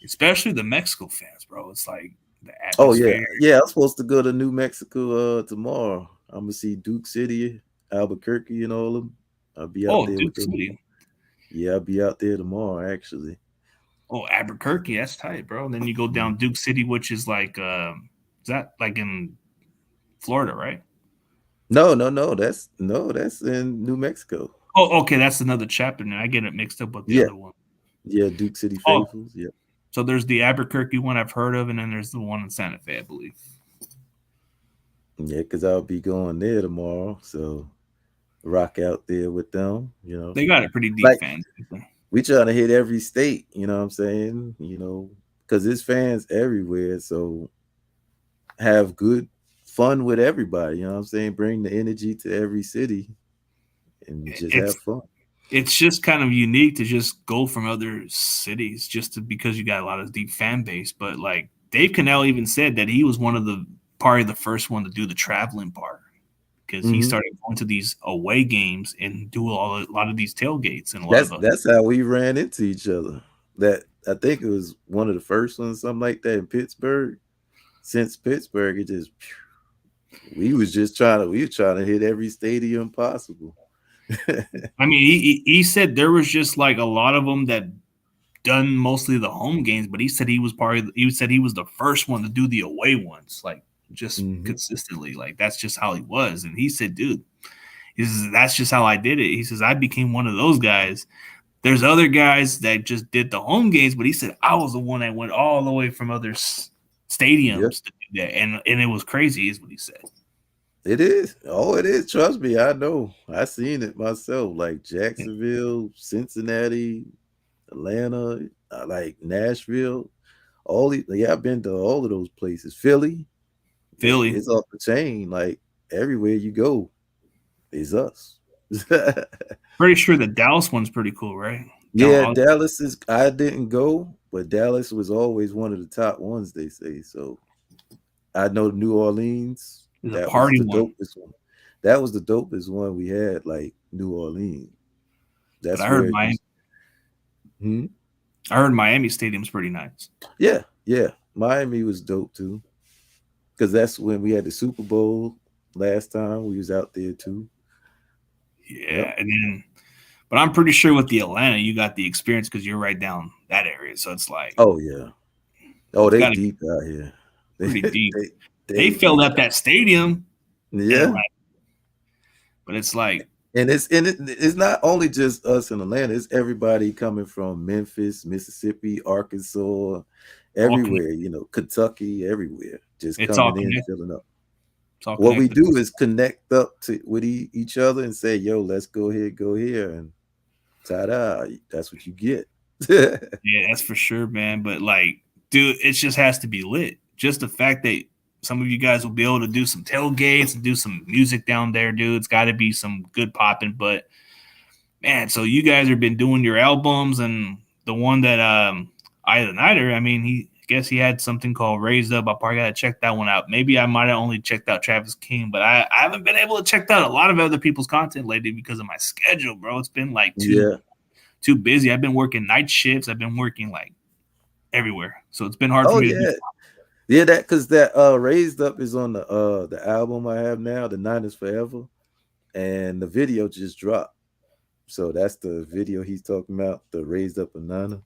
especially the Mexico fans, bro. It's like the Oh atmosphere. yeah. Yeah, I'm supposed to go to New Mexico tomorrow. I'm gonna see Duke City, Albuquerque, and all of them. I'll be out Oh, there with Duke them. City. Yeah, I'll be out there tomorrow, actually. Oh, Albuquerque, that's tight, bro. And then you go down Mhm. Duke City, which is like is that like in Florida, right? No, no, no. That's in New Mexico. Oh, okay, that's another chapter now. I get it mixed up with the Yeah, other one. yeah. Duke City Oh, Faithfuls. Yeah, so there's the Albuquerque one I've heard of, and then there's the one in Santa Fe, I believe. yeah. Because I'll be going there tomorrow, so rock out there with them. They got a pretty deep Like fan. we trying to hit every state. You know what I'm saying? Because there's fans everywhere. So have good fun with everybody. You know what I'm saying? Bring the energy to every city and just It's have fun. it's just kind of unique to just go from other cities just to because you got a lot of deep fan base. But like Dave Cannell even said that he was one of the probably the first one to do the traveling part because he Hmm. started going to these away games and do a lot of these tailgates and a lot That's of that's how we ran into each other. That I think it was one of the first ones, something like that in Pittsburgh. since Pittsburgh, it just we were trying to hit every stadium possible. I mean, he said there was just like a lot of them that done mostly the home games, but he said he said he was the first one to do the away ones, like just Hmm. consistently. Like that's just how he was. And he said, dude, he says, that's just how I did it. He says, I became one of those guys. There's other guys that just did the home games, but he said I was the one that went all the way from other Yeah, stadiums to do that, and it was crazy, is what he said. it is. Oh, it is. Trust me, I know. I seen it myself. Like Jacksonville, Cincinnati, Atlanta, like Nashville. Yeah, I've been to all of those places. Philly, Philly, it's off the chain. Like everywhere you go, it's us. pretty sure the Dallas one's pretty cool, right? Yeah, Dallas Dallas is. I didn't go, but Dallas was always one of the top ones. They say so. I know New Orleans. is a That was party the one, dopest one. That was the dopest one we had. Like New Orleans. but That's where you. Hmm? I heard Miami Stadium's pretty nice. Yeah, yeah. Miami was dope too, because that's when we had the Super Bowl last time. We was out there too. Yep. Yeah, and then, but I'm pretty sure with the Atlanta, you got the experience because you're right down that area, so it's like Oh yeah. Oh, it's they got to be deep out here. pretty deep. They They they filled deep. up that stadium in Yeah. Atlanta, but it's like It's not only just us in Atlanta. It's everybody coming from Memphis, Mississippi, Arkansas, all connected. everywhere. Kentucky, everywhere, just It's all coming in, connected. filling up. It's all What we connected. do is connect up to with each other and say, "Yo, let's go here, go here," and ta-da! That's what you get. Yeah, that's for sure, man. But like, dude, it just has to be lit. Just the fact that some of you guys will be able to do some tailgates and do some music down there, dude. It's got to be some good popping. But man, so you guys have been doing your albums, and the one that I the Nighter, I mean, I guess he had something called Raised Up. I probably gotta check that one out. Maybe I might have only checked out Travis King, but I haven't been able to check out a lot of other people's content lately because of my schedule, bro. It's been like Yeah. too busy. I've been working night shifts. I've been working like everywhere, so it's been hard for Oh me to do. yeah. Yeah, that because that Raised Up is on the album I have now, the Niners Forever, and the video just dropped. So that's the video he's talking about, the Raised Up Banana,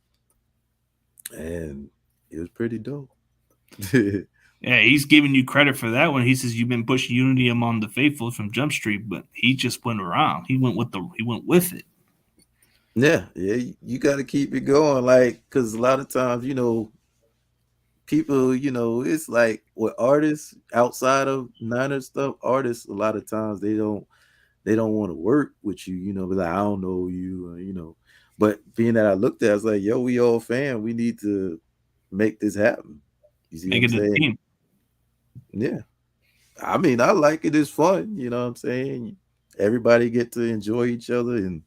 and it was pretty dope. Yeah, he's giving you credit for that one. He says you've been pushing unity among the faithful from Jump Street, but he just went around. He went with it. Yeah, yeah, you got to keep it going, like, because a lot of times, people, it's like with artists outside of Niner stuff, artists a lot of times they don't want to work with you, but like, I don't know you, But being that I looked at, I was like, yo, we all fan, we need to make this happen. You see what Make I'm it a saying? team. Yeah. I mean, I like it. It's fun. You know what I'm saying? Everybody get to enjoy each other and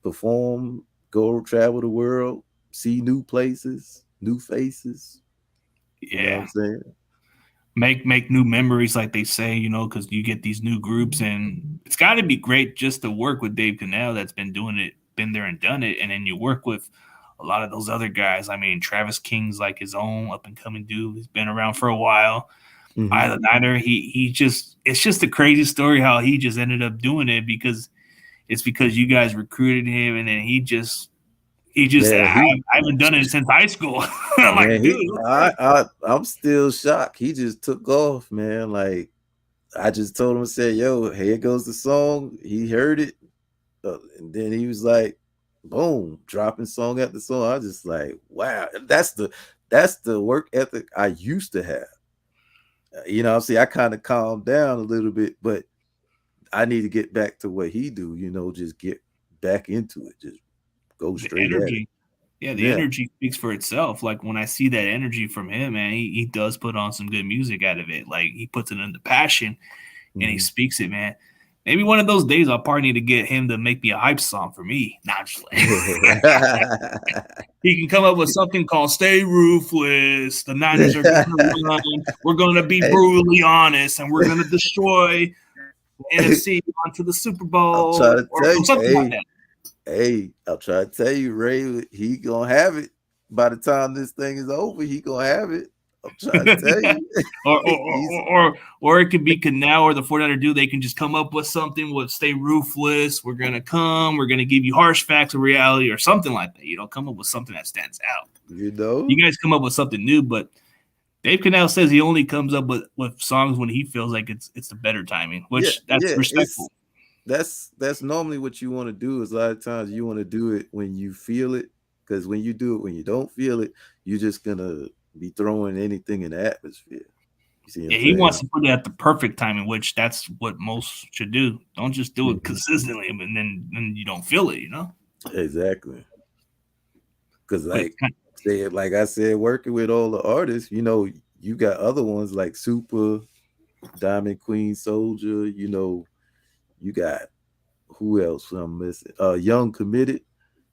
perform, go travel the world, see new places, new faces. You know what I'm Yeah, saying? make new memories, like they say, because you get these new groups, and it's got to be great just to work with Dave Cannell, that's been doing it, been there and done it, and then you work with a lot of those other guys. I mean, Travis King's like his own up and coming dude. He's been around for a while. Hmm. I the Niner, he just it's just a crazy story how he just ended up doing it because you guys recruited him, and then he just said, Man, I haven't done it since high school. I'm like, man, dude, I'm still shocked. He just took off, man. Like I just told him, said, "Yo, here goes the song." He heard it, and then he was like, "Boom!" dropping song after song. I was just like, "Wow, that's the work ethic I used to have." See, I kind of calmed down a little bit, but I need to get back to what he do. Just get back into it. Just go the straight at it. energy. Yeah, the Yeah. energy speaks for itself. Like when I see that energy from him, man, he does put on some good music out of it. Like he puts it into passion and he Mhm. speaks it, man. Maybe one of those days I'll probably need to get him to make me a hype song for me. Nah, I'm just like he can come up with something called "Stay Ruthless." The Niners are going to run. We're going to be Hey, brutally honest, and we're going to destroy the NFC onto the Super I'm Bowl trying to or tell you, something like that. hey, I'm trying to tell you, Ray, he gonna have it by the time this thing is over. He gonna have it. I'm trying to tell you. or, or, He's or, or, or it could be Canal or the 49er do. They can just come up with something with stay ruthless. We're going to come. We're going to give you harsh facts of reality or something like that. Come up with something that stands out. you know? You guys come up with something new, but Dave Canal says he only comes up with songs when he feels like it's the better timing, Yeah, which that's yeah. respectful. That's normally what you want to do. Is a lot of times you want to do it when you feel it, because when you do it when you don't feel it, you're just gonna be throwing anything in the atmosphere. You see what I'm Yeah, he wants saying? to put it at the perfect time, in which that's what most should do. Don't just do it Mhm. consistently, and then you don't feel it. Exactly. Because But it's kind like I said, working with all the artists, you got other ones like Super, Diamond Queen Soldier. You got who else I'm missing? Young Committed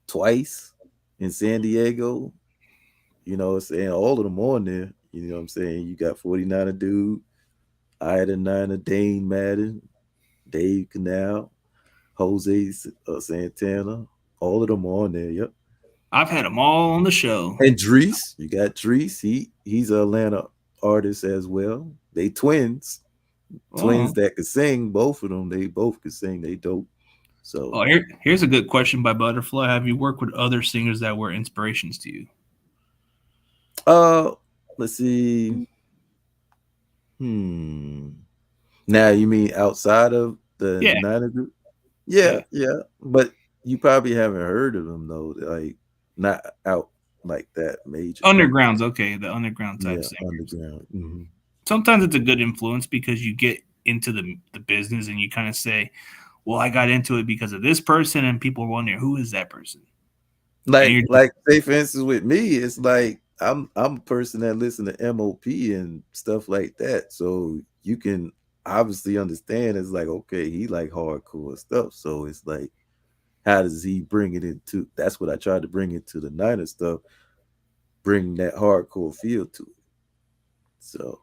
twice in San Diego. Saying all of them on there. You know what I'm saying? You got 49er Dude, Ida Niner, Dane Madden, Dave Canal, Jose Santana. All of them on there. Yep. I've had them all on the show. And Drees, you got Drees. He's an Atlanta artist as well. They twins, twins Oh, that could sing. Both of them, they both could sing. They dope. So, here's a good question by Butterfly. Have you worked with other singers that were inspirations to you? uh, let's see. Hmm. Now you mean outside of the Yeah, Niner group? Yeah, yeah. yeah. But you probably haven't heard of them though. Like not out like that major. Underground's okay. The underground type Yeah, singers. underground. Hmm. Sometimes it's a good influence because you get into the business and you kind of say, "Well, I got into it because of this person," and people wonder who is that person. And Like you're just like say for instance with me, it's like I'm a person that listen to MOP and stuff like that. So you can obviously understand it's like, okay, he like hardcore stuff. So it's like, how does he bring it into, that's what I tried to bring into the Niner stuff, bring that hardcore feel to it. So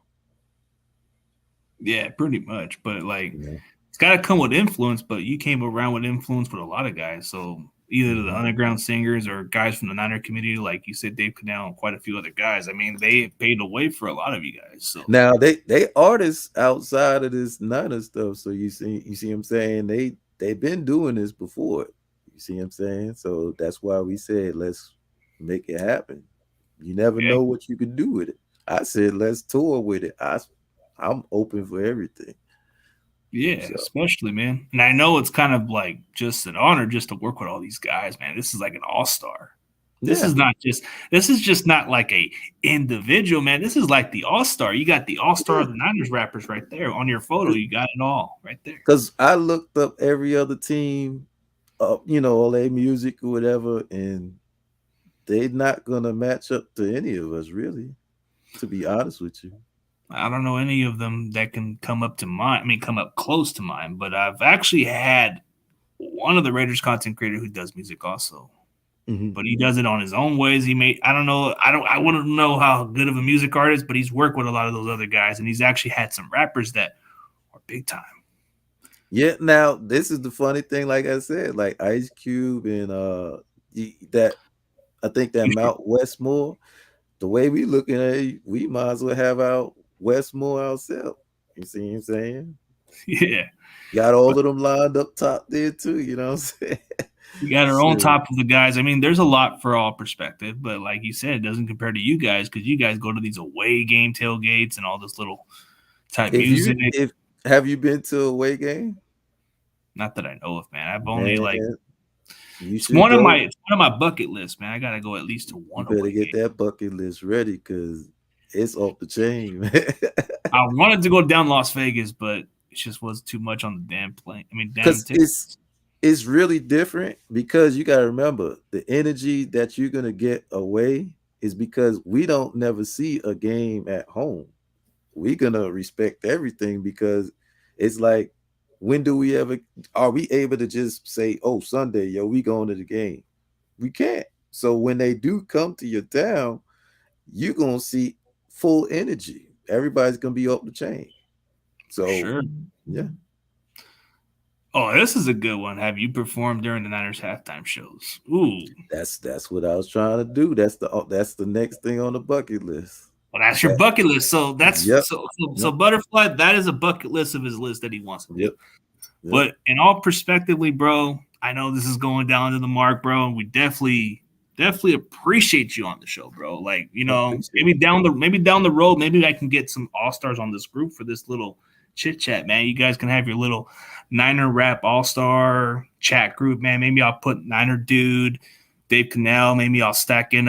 yeah, pretty much. But like, you know. it's got to come with influence. But you came around with influence with a lot of guys. So either the Mhm. underground singers or guys from the Niner community, like you said, Dave Canal and quite a few other guys. I mean, they paved the way for a lot of you guys. So Now they artists outside of this Niner stuff. So you see what I'm saying? They've been doing this before. You see what I'm saying? So that's why we said let's make it happen. You never yeah, know what you can do with it. I said let's tour with it. I'm open for everything. yeah, So especially man. And I know it's kind of like just an honor just to work with all these guys, man. This is like an all star. This yeah. is not just this is just not like a individual, man. This is like the all-star. You got the all-star Yeah. of the Niners rappers right there on your photo. You got it all right there. Because I looked up every other team, all their music or whatever, and they're not gonna match up to any of us, really. To be honest with you. I don't know any of them that can come up to mine. I mean, come up close to mine, but I've actually had one of the Raiders content creator who does music also. Hmm. But he does it on his own ways. He made I don't know, I wouldn't know how good of a music artist, but he's worked with a lot of those other guys and he's actually had some rappers that are big time. Yeah. Now this is the funny thing. Like I said, like Ice Cube and that I think that Mount Westmore. The way we looking at it, we might as well have our Westmore ourselves. You see what I'm saying? Yeah. Got all But of them lined up top there too. You know what I'm saying? we got our own So top of the guys. I mean, there's a lot for all perspective, but like you said, it doesn't compare to you guys because you guys go to these away game tailgates and all this little type music. if have you been to a away game? Not that I know of, man. I've only Man, like you should go. it's one of my bucket lists, man. I gotta go at least to You one better away get game. that bucket list ready because it's off the chain, man. I wanted to go down Las Vegas, but it just was too much on the damn plane. I mean, damn Because tickets. it's really different because you gotta remember the energy that you're gonna get away is because we don't never see a game at home. We're gonna respect everything because it's like, when do we ever, are we able to just say, oh, Sunday, yo, we going to the game? We can't. So when they do come to your town, you're gonna see full energy. Everybody's gonna be up the chain. For So sure. yeah, Oh, this is a good one. Have you performed during the Niners halftime shows? Ooh, that's what I was trying to do. That's the next thing on the bucket list. Well, that's your That, bucket list. So yep, so yep, Butterfly, that is a bucket list of his list that he wants to do. yep, yep. But in all perspectively, bro, I know this is going down to the mark, bro, and we definitely appreciate you on the show, bro. Like, I appreciate maybe down the road, maybe I can get some all stars on this group for this little chit chat, man. You guys can have your little Niner rap all star chat group, man. Maybe I'll put Niner Dude, Dave Cannell. Maybe I'll stack in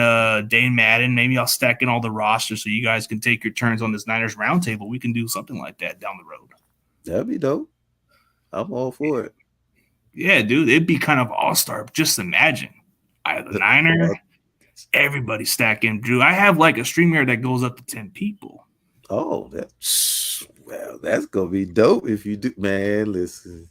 Dane Madden. Maybe I'll stack in all the rosters so you guys can take your turns on this Niners roundtable. We can do something like that down the road. that'd be dope. I'm all for it. Yeah, dude, it'd be kind of all star. Just imagine, I have the Niner, Uh, everybody stacking. Drew, I have like a stream here that goes up to 10 people. Oh, that's gonna be dope if you do, man. Listen,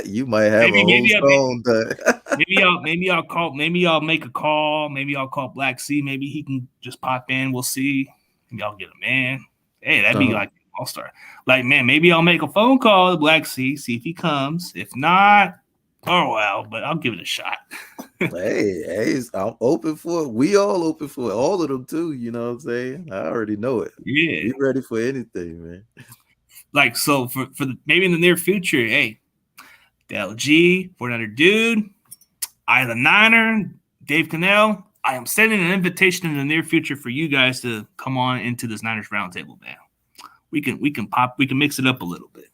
you might have a whole Maybe song done. maybe I'll make a call. Maybe I'll call Black C. Maybe he can just pop in. We'll see. Maybe I'll get him in. Hey, that'd be Uh-huh. like all star. Like, man, maybe I'll make a phone call to Black C, see if he comes. If not, oh well, but I'll give it a shot. Hey, I'm open for it. We all open for it. All of them too. You know what I'm saying? I already know it. Yeah. We ready for anything, man. Like, so for maybe in the near future, hey, Dell G, for another dude, I the Niner, Dave Cannell. I am sending an invitation in the near future for you guys to come on into this Niners roundtable, man. We can mix it up a little bit.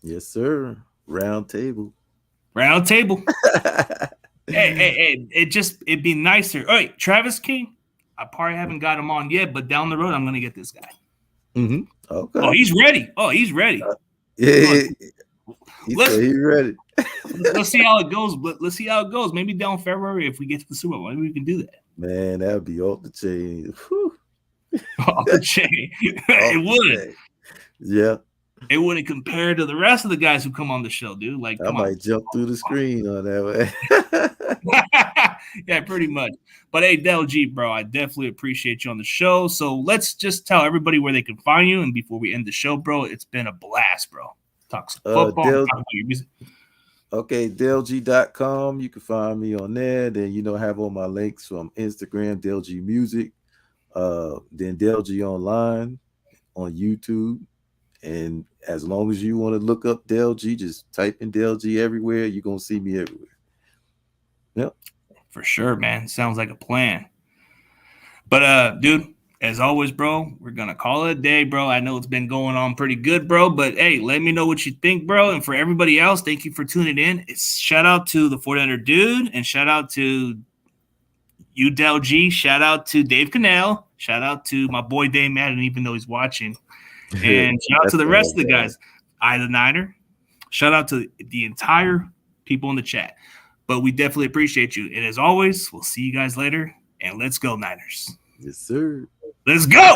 Yes, sir. Round table. Round table. Hey, it'd be nicer. All right, Travis King. I probably haven't got him on yet, but down the road, I'm gonna get this guy. Mm-hmm. Okay. Oh, he's ready. Yeah, he said he's ready. Let's see how it goes. Let's see how it goes. Maybe down February, if we get to the Super Bowl, maybe we can do that. Man, that'd be off the chain. Off the chain. It would. Yeah. It wouldn't compare to the rest of the guys who come on the show, dude. Like, I might jump through the screen on that way. Yeah, pretty much. But hey, Dell G, bro, I definitely appreciate you on the show. So let's just tell everybody where they can find you. And before we end the show, bro, it's been a blast, bro. Talk some football. Talk about your music. Okay, DellG.com. You can find me on there. Then, have all my links from Instagram, Dell G Music. Then Dell G Online on YouTube. And as long as you want to look up Dell G, just type in Dell G everywhere. You're going to see me everywhere. Yep. For sure, man. Sounds like a plan. But, dude, as always, bro, we're going to call it a day, bro. I know it's been going on pretty good, bro. But, hey, let me know what you think, bro. And for everybody else, thank you for tuning in. It's shout out to the 400 Dude and shout out to you, Dell G. Shout out to Dave Cannell. Shout out to my boy Dave Madden, even though he's watching. And shout out to the rest of the guys. I the Niner. Shout out to the entire people in the chat. But we definitely appreciate you. And as always, we'll see you guys later. And let's go, Niners. Yes, sir. Let's go.